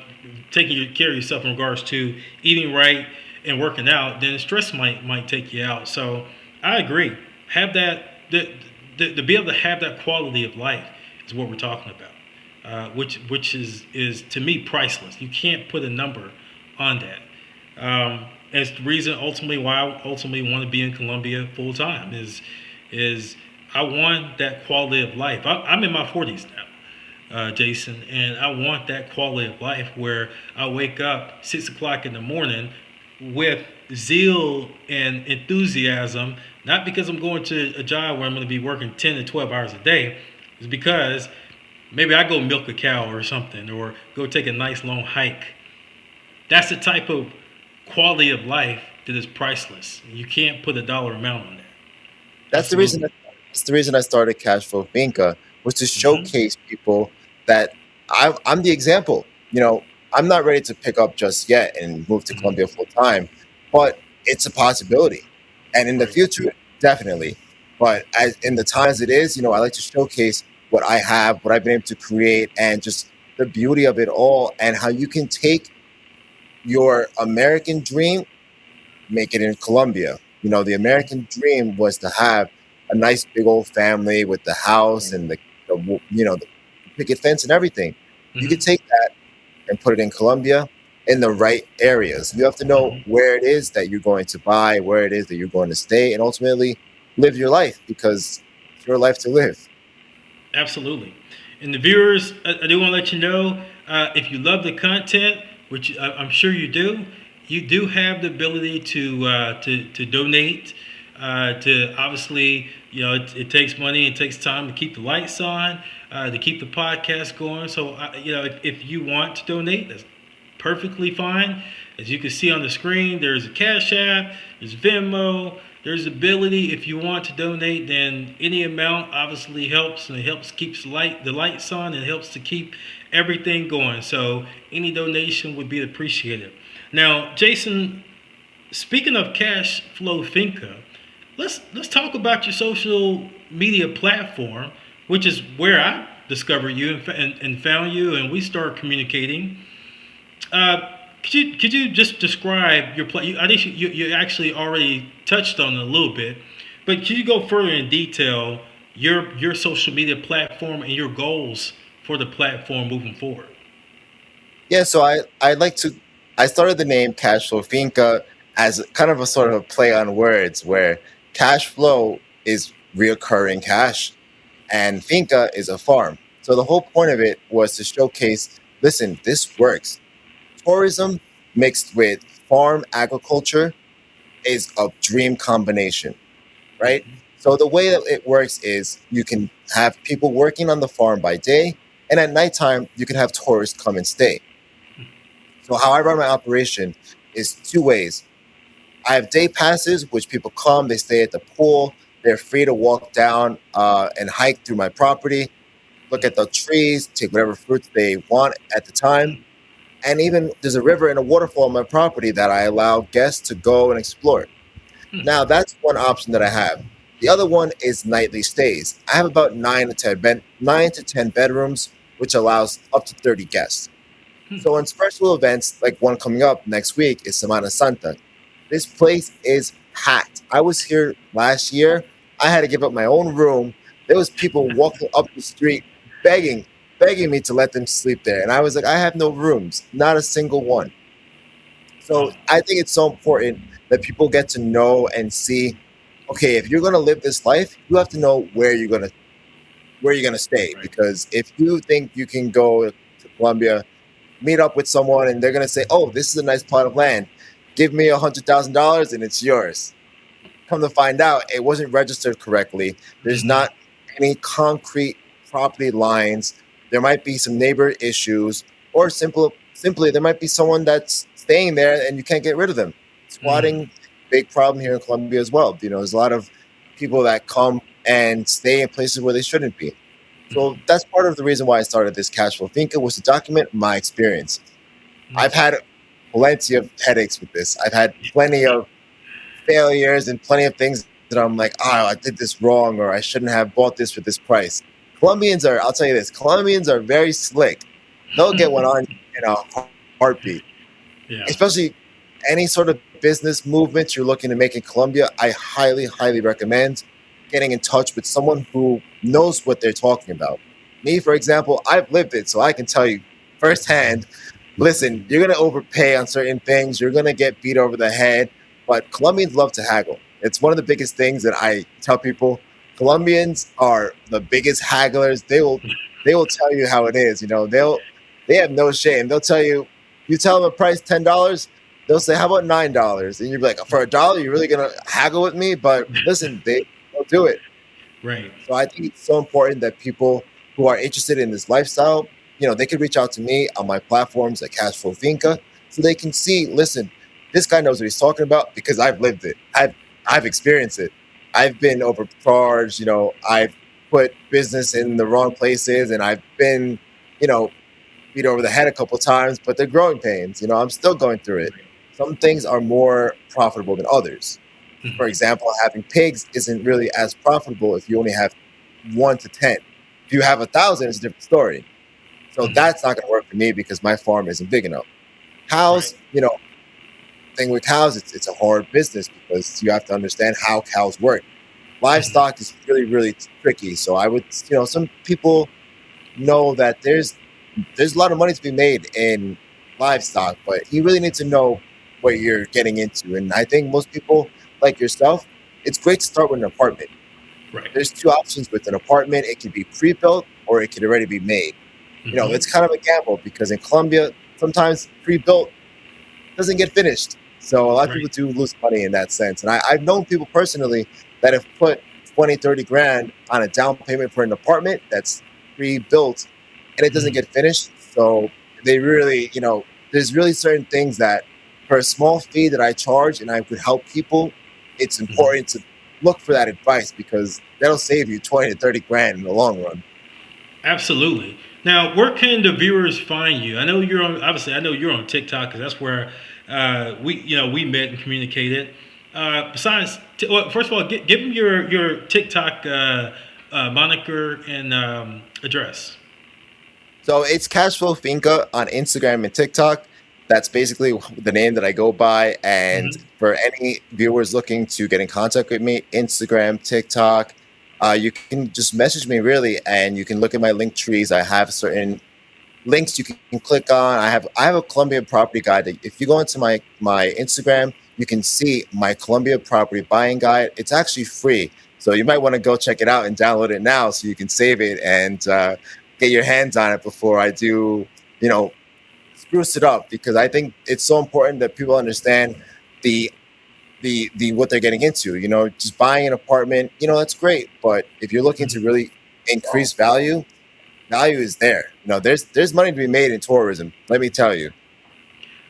Taking care of yourself in regards to eating right and working out, then the stress might take you out. So I agree. Have that, to be able to have that quality of life is what we're talking about, which is to me priceless. You can't put a number on that. And it's the reason ultimately why I ultimately want to be in Colombia full time is I want that quality of life. I'm in my 40s now, Jason, and I want that quality of life where I wake up 6 o'clock in the morning, with zeal and enthusiasm, not because I'm going to a job where I'm going to be working 10 to 12 hours a day. It's because maybe I go milk a cow or something, or go take a nice long hike. That's the type of quality of life that is priceless. You can't put a dollar amount on that. That's the reason. Absolutely. That's the reason I started Cashflow Finca, was to Mm-hmm. showcase people that I'm the example. I'm not ready to pick up just yet and move to Mm-hmm. Colombia full time, but it's a possibility, and in the Right. future, definitely. But as in the time as it is, I like to showcase what I have, what I've been able to create, and just the beauty of it all, and how you can take your American dream, make it in Colombia. The American dream was to have a nice big old family with the house and the picket fence and everything. You could Mm-hmm. take that and put it in Colombia in the right areas. You have to know Mm-hmm. where it is that you're going to buy, where it is that you're going to stay, and ultimately live your life, because it's your life to live. Absolutely. And the viewers, I do want to let you know, if you love the content, which I'm sure you do have the ability to donate. To obviously, it takes money, it takes time to keep the lights on, to keep the podcast going. So, if you want to donate, that's perfectly fine. As you can see on the screen, there's a Cash App, there's Venmo, there's ability. If you want to donate, then any amount obviously helps, and it helps keeps the lights on, and helps to keep everything going. So any donation would be appreciated. Now, Jason, speaking of Cash Flow Finca, let's talk about your social media platform, which is where I discovered you and found you, and we started communicating. Could you just describe your play? I think you actually already touched on it a little bit, but could you go further in detail your social media platform and your goals for the platform moving forward? Yeah, so I started the name Cashflow Finca as kind of a sort of play on words, where cash flow is reoccurring cash and finca is a farm. So the whole point of it was to showcase, listen, this works. Tourism mixed with farm agriculture is a dream combination, right? So the way that it works is you can have people working on the farm by day, and at nighttime you can have tourists come and stay. So how I run my operation is two ways. I have day passes, which people come, they stay at the pool, they're free to walk down and hike through my property, look at the trees, take whatever fruits they want at the time. And even there's a river and a waterfall on my property that I allow guests to go and explore. Now that's one option that I have. The other one is nightly stays. I have about 9 to 10 bedrooms, which allows up to 30 guests. So on special events, like one coming up next week is Semana Santa. This place is packed. I was here last year. I had to give up my own room. There was people walking up the street begging me to let them sleep there. And I was like, I have no rooms, not a single one. So Wow. I think it's so important that people get to know and see, okay, if you're gonna live this life, you have to know where you're gonna stay. Right. Because if you think you can go to Colombia, meet up with someone, and they're gonna say, "Oh, this is a nice plot of land. Give me $100,000 and it's yours." Come to find out, it wasn't registered correctly. There's Mm-hmm. not any concrete property lines. There might be some neighbor issues, or simply there might be someone that's staying there and you can't get rid of them. Mm-hmm. Squatting, big problem here in Colombia as well. There's a lot of people that come and stay in places where they shouldn't be. So that's part of the reason why I started this cash flow finca, was to document my experience. I've Mm-hmm. had plenty of headaches with this. I've had plenty of failures and plenty of things that I'm like, oh, I did this wrong, or I shouldn't have bought this for this price. I'll tell you this, Colombians are very slick. They'll get one on in a heartbeat. Yeah. Especially any sort of business movement you're looking to make in Colombia, I highly, highly recommend getting in touch with someone who knows what they're talking about. Me, for example, I've lived it, so I can tell you firsthand, listen, you're going to overpay on certain things, you're going to get beat over the head, but Colombians love to haggle. It's one of the biggest things that I tell people. Colombians are the biggest hagglers. They will tell you how it is. They have no shame. They'll tell you, you tell them a price $10, they'll say, "How about $9?" And you're like, "For $1, you're really gonna haggle with me?" But listen, they'll do it. Right. So I think it's so important that people who are interested in this lifestyle, they could reach out to me on my platforms like Cashflow Finca, so they can see, listen, this guy knows what he's talking about because I've lived it. I've experienced it. I've been overcharged. I've put business in the wrong places, and I've been, you know, beat over the head a couple of times. But they're growing pains. I'm still going through it. Some things are more profitable than others. For example, having pigs isn't really as profitable if you only have 1 to 10. If you have 1,000, it's a different story. So that's not going to work for me because my farm isn't big enough. Cows, Right. Thing with cows, it's a hard business because you have to understand how cows work. Livestock is really, really tricky. So I would, some people know that there's a lot of money to be made in livestock, but you really need to know what you're getting into. And I think most people like yourself, it's great to start with an apartment. Right. There's two options with an apartment. It can be pre-built or it can already be made. It's kind of a gamble because in Colombia, sometimes pre-built doesn't get finished. So a lot of Right. people do lose money in that sense. And I've known people personally that have put 20, 30 grand on a down payment for an apartment that's pre-built and it doesn't get finished. So they really, there's really certain things that for a small fee that I charge and I could help people, it's important to look for that advice because that'll save you 20 to 30 grand in the long run. Absolutely. Now, where can the viewers find you? I know you're on. Obviously, I know you're on TikTok because that's where we met and communicated. Besides, first of all, give them your TikTok moniker and address. So it's Cashflow Finca on Instagram and TikTok. That's basically the name that I go by. And for any viewers looking to get in contact with me, Instagram, TikTok, you can just message me really, and you can look at my link trees. I have certain links you can click on. I have a Colombian property guide. That if you go into my Instagram, you can see my Colombia property buying guide. It's actually free, so you might want to go check it out and download it now, so you can save it and get your hands on it before I do, spruce it up. Because I think it's so important that people understand the what they're getting into. Just buying an apartment, that's great, but if you're looking to really increase value is there. There's money to be made in tourism, let me tell you.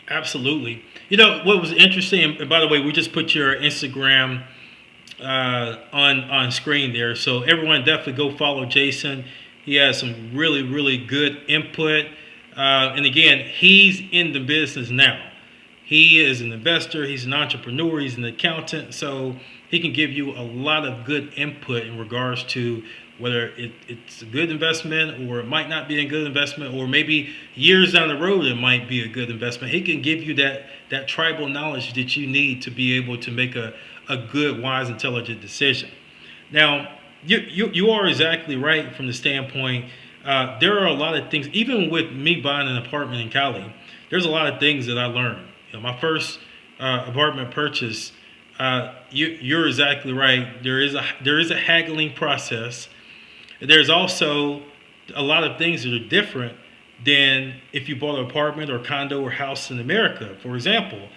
Absolutely. What was interesting, and by the way, we just put your Instagram on screen there, so everyone definitely go follow Jason. He has some really, really good input, and again, he's in the business now. He is an investor, he's an entrepreneur, he's an accountant, so he can give you a lot of good input in regards to whether it's a good investment or it might not be a good investment, or maybe years down the road it might be a good investment. He can give you that tribal knowledge that you need to be able to make a good, wise, intelligent decision. Now, you are exactly right from the standpoint, there are a lot of things, even with me buying an apartment in Cali, there's a lot of things that I learned. My first apartment purchase, you're exactly right. There is a haggling process. There's also a lot of things that are different than if you bought an apartment or condo or house in America. For example,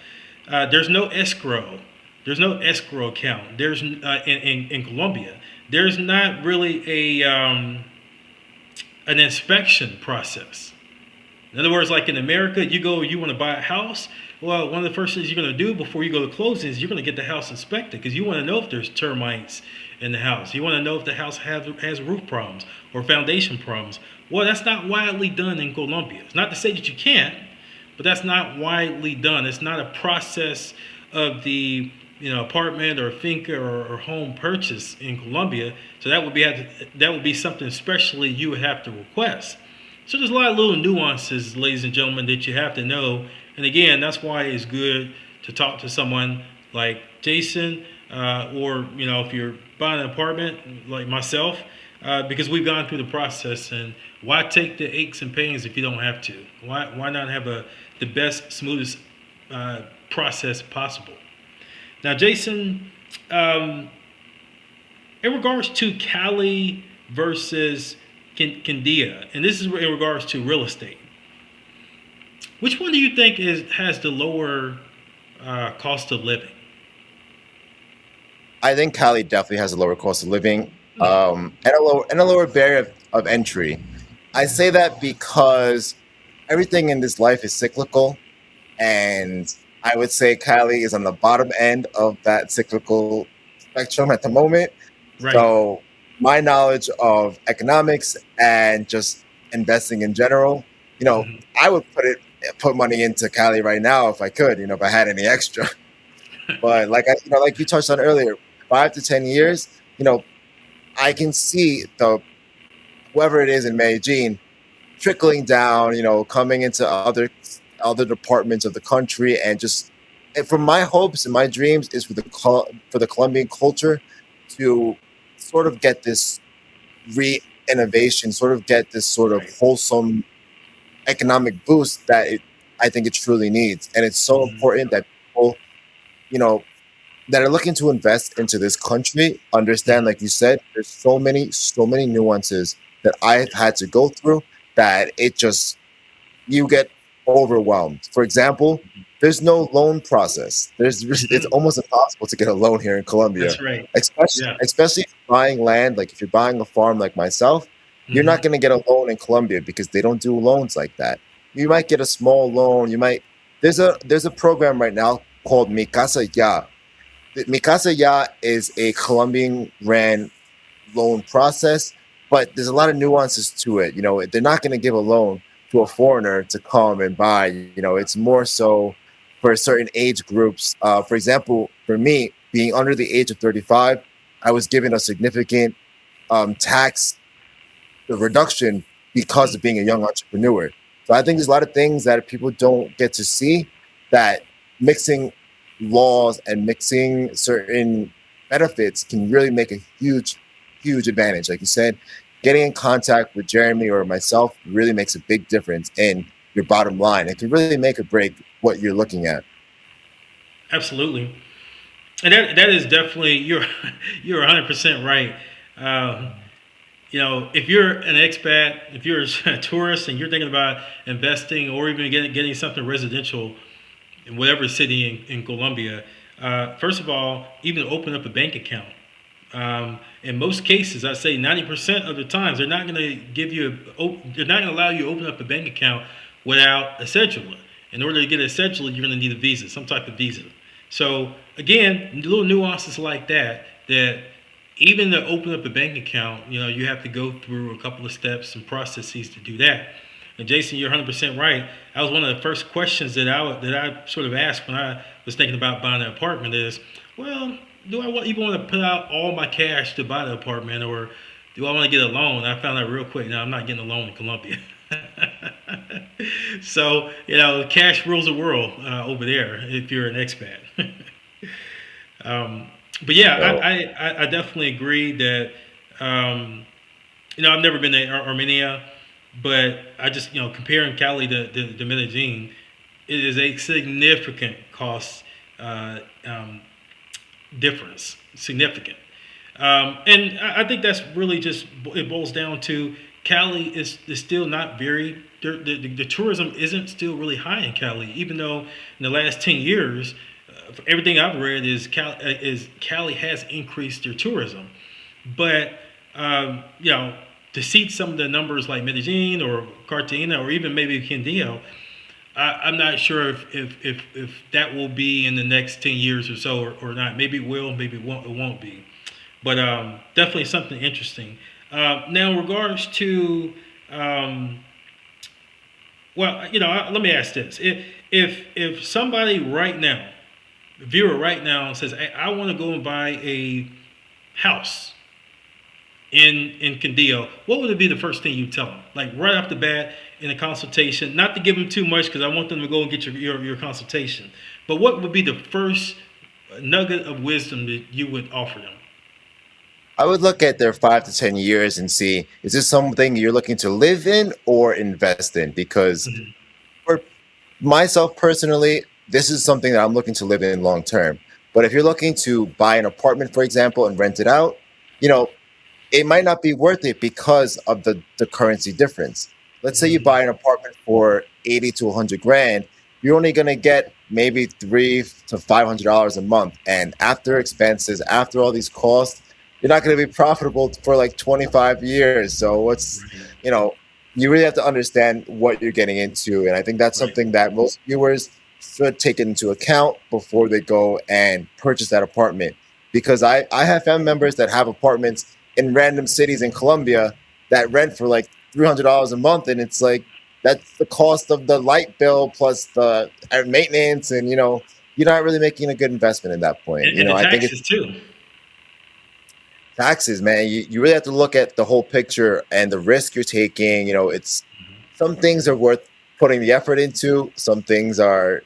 there's no escrow. There's no escrow account. There's in Colombia. There's not really an inspection process. In other words, like in America, you want to buy a house. Well, one of the first things you're going to do before you go to closing is you're going to get the house inspected because you want to know if there's termites in the house. You want to know if the house has roof problems or foundation problems. Well, that's not widely done in Colombia. It's not to say that you can't, but that's not widely done. It's not a process of the apartment or finca or home purchase in Colombia. So that would be something especially you would have to request. So there's a lot of little nuances, ladies and gentlemen, that you have to know. And again, that's why it's good to talk to someone like Jason, or if you're buying an apartment like myself, because we've gone through the process. And why take the aches and pains if you don't have to? Why not have the best, smoothest process possible? Now, Jason, in regards to Cali versus Quindío, and this is in regards to real estate, which one do you think has the lower cost of living? I think Cali definitely has a lower cost of living, and a lower barrier of entry. I say that because everything in this life is cyclical, and I would say Cali is on the bottom end of that cyclical spectrum at the moment. Right. So my knowledge of economics and just investing in general, Mhm. I would put money into Cali right now if I could, if I had any extra. But like you touched on earlier, 5 to 10 years, I can see the whoever it is in Medellin trickling down, coming into other departments of the country, and from my hopes and my dreams is for the Colombian culture to sort of get this re-innovation, sort of get this sort of Right. wholesome economic boost that I think it truly needs. And it's so Mhm. important that people, you know, that are looking to invest into this country understand, Mhm. like you said, there's so many nuances that I've had to go through that you get overwhelmed. For example, there's no loan process. It's Mhm. almost impossible to get a loan here in Colombia, That's right. especially Yeah. especially if you're buying land. Like if you're buying a farm like myself, you're not Mhm. going to get a loan in Colombia because they don't do loans like that. You might get a small loan. You might there's a program right now called Mi Casa Ya. Mi Casa Ya is a Colombian ran loan process, but there's a lot of nuances to it. They're not going to give a loan to a foreigner to come and buy. It's more so for certain age groups. For example, for me, being under the age of 35, I was given a significant tax reduction because of being a young entrepreneur. So I think there's a lot of things that people don't get to see, that mixing laws and mixing certain benefits can really make a huge advantage. Like you said, getting in contact with Jeremy or myself really makes a big difference in your bottom line. It can really make or break what you're looking at. Absolutely. And that is definitely you're 100% right. Um, if you're an expat, if you're a tourist and you're thinking about investing or even getting something residential in whatever city in Colombia, first of all, even open up a bank account. In most cases, I say 90% of the times, they're not going to they're not going to allow you to open up a bank account without a cedula. In order to get a cedula, you're going to need a visa, some type of visa. So again, little nuances like that even to open up a bank account, you have to go through a couple of steps and processes to do that. And Jason, you're 100% right. That was one of the first questions that I sort of asked when I was thinking about buying an apartment is, well, do I even want to put out all my cash to buy the apartment, or do I want to get a loan? I found out real quick. No, I'm not getting a loan in Colombia. So cash rules the world over there if you're an expat. But yeah, So I definitely agree that I've never been to Armenia, but I just comparing Cali to Medellin, it is a significant cost uh, um, difference, significant. And I think that's really just it boils down to Cali is still not very the tourism isn't still really high in Cali, even though in the last 10 years, everything I've read is Cali has increased their tourism, but to see some of the numbers like Medellin or Cartagena or even maybe Quindío, I'm not sure if that will be in the next 10 years or so or not. Maybe it will, maybe it won't be. But definitely something interesting. Now, in regards to, um, let me ask this: if somebody right now, a viewer right now, says, hey, I want to go and buy a house in Quindío, what would it be the first thing you tell them? Like right off the bat in a consultation, not to give them too much because I want them to go and get your consultation. But what would be the first nugget of wisdom that you would offer them? I would look at their 5 to 10 years and see, is this something you're looking to live in or invest in? Because Mhm. for myself personally, this is something that I'm looking to live in long term. But if you're looking to buy an apartment, for example, and rent it out, you know, it might not be worth it because of the currency difference. Let's say you Mhm. buy an apartment for 80 to 100 grand, you're only going to get maybe $300 to $500 a month. And after expenses, after all these costs, you're not going to be profitable for like 25 years. So Right. you really have to understand what you're getting into. And I think that's Right. something that most viewers should take into account before they go and purchase that apartment. Because I have family members that have apartments in random cities in Colombia that rent for like $300 a month. And it's like, that's the cost of the light bill plus the maintenance. And, you're not really making a good investment at that point. And the I think it's taxes too. taxes, man. You really have to look at the whole picture and the risk you're taking. It's some things are worth putting the effort into. Some things are,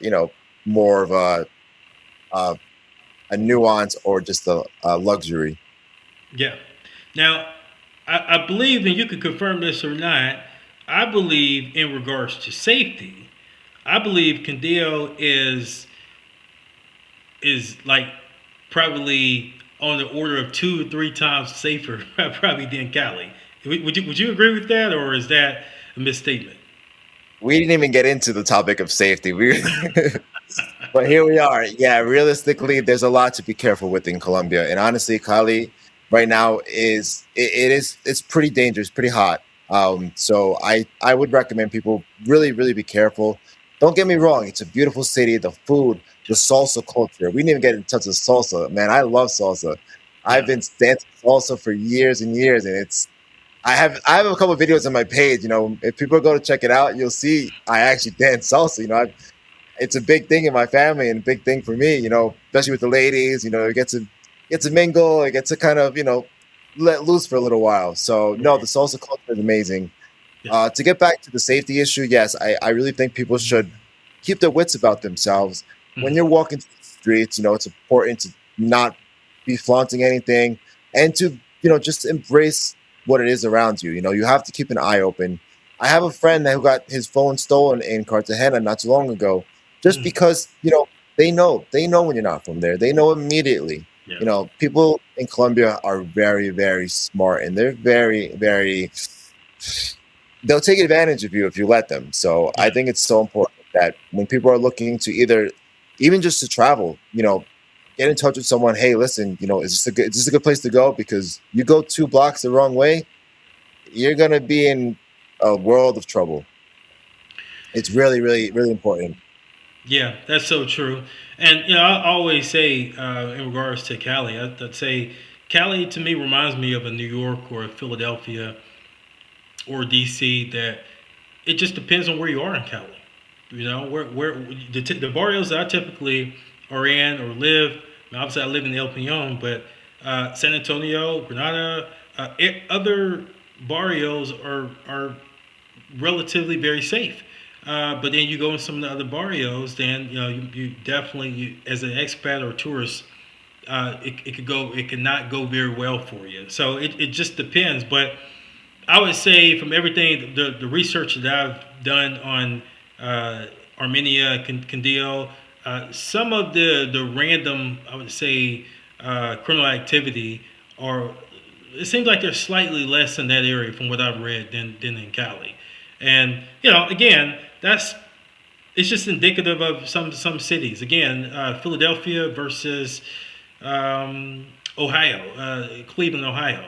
more of a, a nuance or just a luxury. Yeah. Now, I believe, and you can confirm this or not, I believe in regards to safety, I believe Quindío is like probably on the order of 2 or 3 times safer probably than Cali. Would you agree with that, or is that a misstatement? We didn't even get into the topic of safety. But here we are. Yeah, realistically, there's a lot to be careful with in Colombia, and honestly, Cali right now it's pretty dangerous, pretty hot. So I would recommend people really really be careful. Don't get me wrong; it's a beautiful city. The food, the salsa culture. We didn't even get in touch with salsa, man. I love salsa. I've Yeah. been dancing salsa for years and years, and I have a couple of videos on my page. If people go to check it out, you'll see I actually dance salsa. It's a big thing in my family and a big thing for me. Especially with the ladies. You get to mingle, you get to kind of let loose for a little while. So no, Right. the salsa culture is amazing. Yeah. To get back to the safety issue, yes, I really think people should keep their wits about themselves. When Mhm. you're walking through the streets, it's important to not be flaunting anything and to, just embrace what it is around you. You have to keep an eye open. I have a friend who got his phone stolen in Cartagena not too long ago, just Mhm. because, they know when you're not from there. They know immediately. Yeah. People in Colombia are very, very smart and they're very, very they'll take advantage of you if you let them. So I Yeah. think it's so important that when people are looking to either, even just to travel, get in touch with someone. Hey, listen, is this a good place to go? Because you go 2 blocks the wrong way, you're gonna be in a world of trouble. It's really, really, really important. Yeah, that's so true. And I always say in regards to Cali, I'd say Cali to me reminds me of a New York or a Philadelphia or DC. That it just depends on where you are in Cali. Where the barrios that I typically are in or live. Obviously, I live in El Peñon, but San Antonio, Granada, other barrios are relatively very safe. But then you go in some of the other barrios, then you definitely as an expat or tourist, it could not go very well for you. So it just depends. But I would say from everything the research that I've done on Armenia, Condeo, some of the random I would say criminal activity are it seems like they're slightly less in that area from what I've read than in Cali. And again, that's it's just indicative of some cities. Again, Philadelphia versus Ohio, Cleveland, Ohio.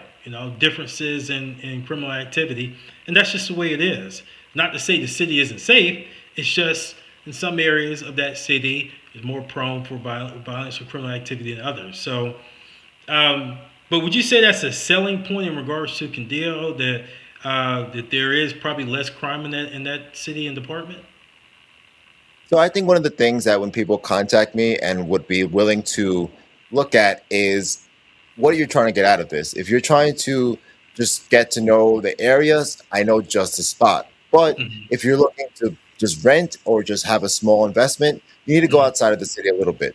Differences in criminal activity, and that's just the way it is. Not to say the city isn't safe. It's just in some areas of that city is more prone for violence or criminal activity than others. So, but would you say that's a selling point in regards to Condeo that there is probably less crime in that city and department? So I think one of the things that when people contact me and would be willing to look at is what are you trying to get out of this? If you're trying to just get to know the areas, I know just the spot. But Hmm. if you're looking to just rent or just have a small investment, you need to go Hmm. outside of the city a little bit.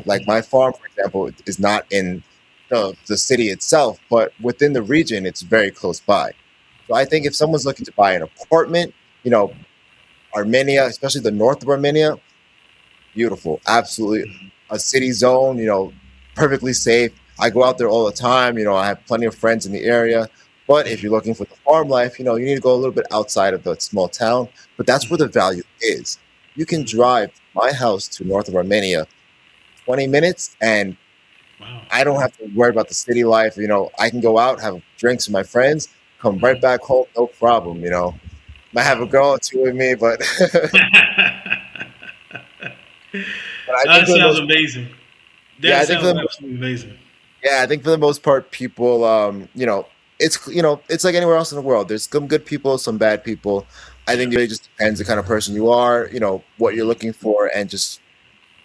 Like my farm, for example, is not in the city itself, but within the region, it's very close by. So I think if someone's looking to buy an apartment, you know, Armenia, especially the north of Armenia, beautiful, absolutely a city zone, perfectly safe. I go out there all the time. I have plenty of friends in the area. But if you're looking for the farm life, you need to go a little bit outside of the small town. But that's where the value is. You can drive my house to north of Armenia 20 minutes, and Wow. I don't have to worry about the city life. I can go out, have drinks with my friends, come right back home, no problem. Might have a Wow. girl or two with me, but but I think That for the sounds most, amazing. yeah, That I think for sounds the absolutely amazing. Yeah, I think for the most part, people, it's like anywhere else in the world. There's some good people, some bad people. I Yeah. think it really just depends the kind of person you are, what you're looking for, and just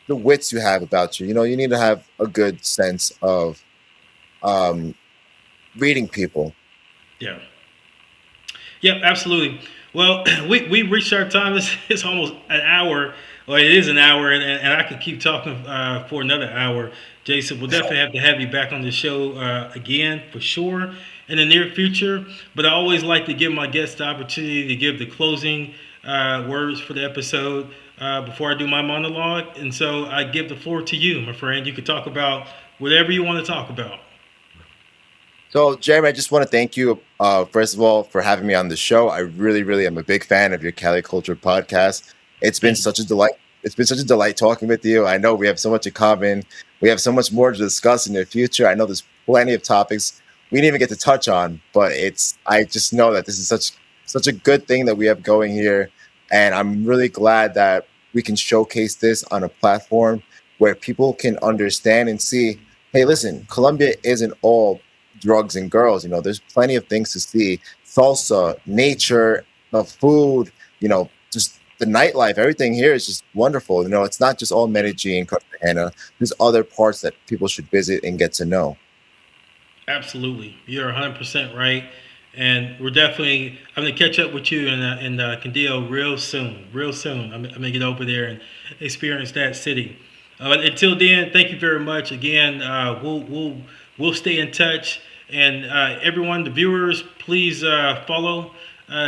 the wits you have about you. You need to have a good sense of um, reading people. Yeah. Yep, absolutely. Well, we reached our time. It's almost an hour. Well, it is an hour, and I could keep talking for another hour. Jason, we'll definitely have you back on the show again for sure in the near future. But I always like to give my guests the opportunity to give the closing words for the episode before I do my monologue. And so I give the floor to you, my friend. You can talk about whatever you want to talk about. So, Jeremy, I just want to thank you, first of all, for having me on the show. I really, really am a big fan of your Cali Culture podcast. It's been Thank you. such a delight. It's been such a delight talking with you. I know we have so much in common. We have so much more to discuss in the future. I know there's plenty of topics we didn't even get to touch on, but I just know that this is such a good thing that we have going here, and I'm really glad that we can showcase this on a platform where people can understand and see, hey, listen, Colombia isn't all drugs and girls. There's plenty of things to see: salsa, nature, the food, just the nightlife. Everything here is just wonderful. It's not just all Medellin, Cartagena. There's other parts that people should visit and get to know. Absolutely. You're 100% right. And I'm going to catch up with you in Quindío real soon. Real soon. I'm going to get over there and experience that city. But until then, thank you very much. Again, we'll stay in touch. And everyone, the viewers, please follow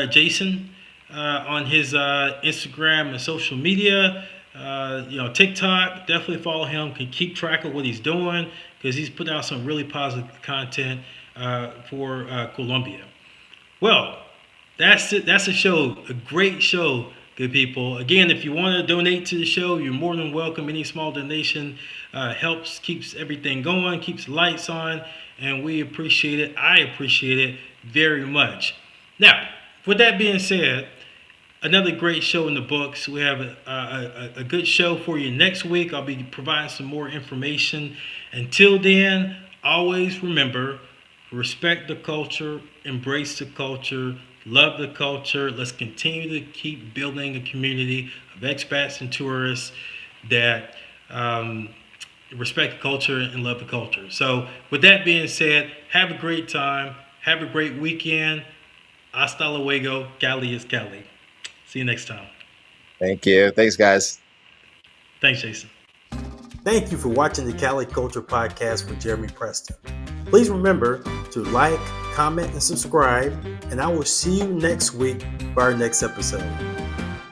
Jason on his Instagram and social media. TikTok, definitely follow him. Can keep track of what he's doing because he's put out some really positive content for Colombia. Well, that's it. That's a show, a great show, good people. Again, if you want to donate to the show, you're more than welcome. Any small donation helps, keeps everything going, keeps the lights on, and we appreciate it. I appreciate it very much. Now, with that being said, another great show in the books. We have a good show for you next week. I'll be providing some more information. Until then, always remember, respect the culture, embrace the culture, love the culture. Let's continue to keep building a community of expats and tourists that respect the culture and love the culture. So with that being said, have a great time. Have a great weekend. Hasta luego. Cali is Cali. See you next time. Thank you. Thanks, guys. Thanks, Jason. Thank you for watching the Cali Culture Podcast with Jeremy Preston. Please remember to like, comment, and subscribe, and I will see you next week for our next episode.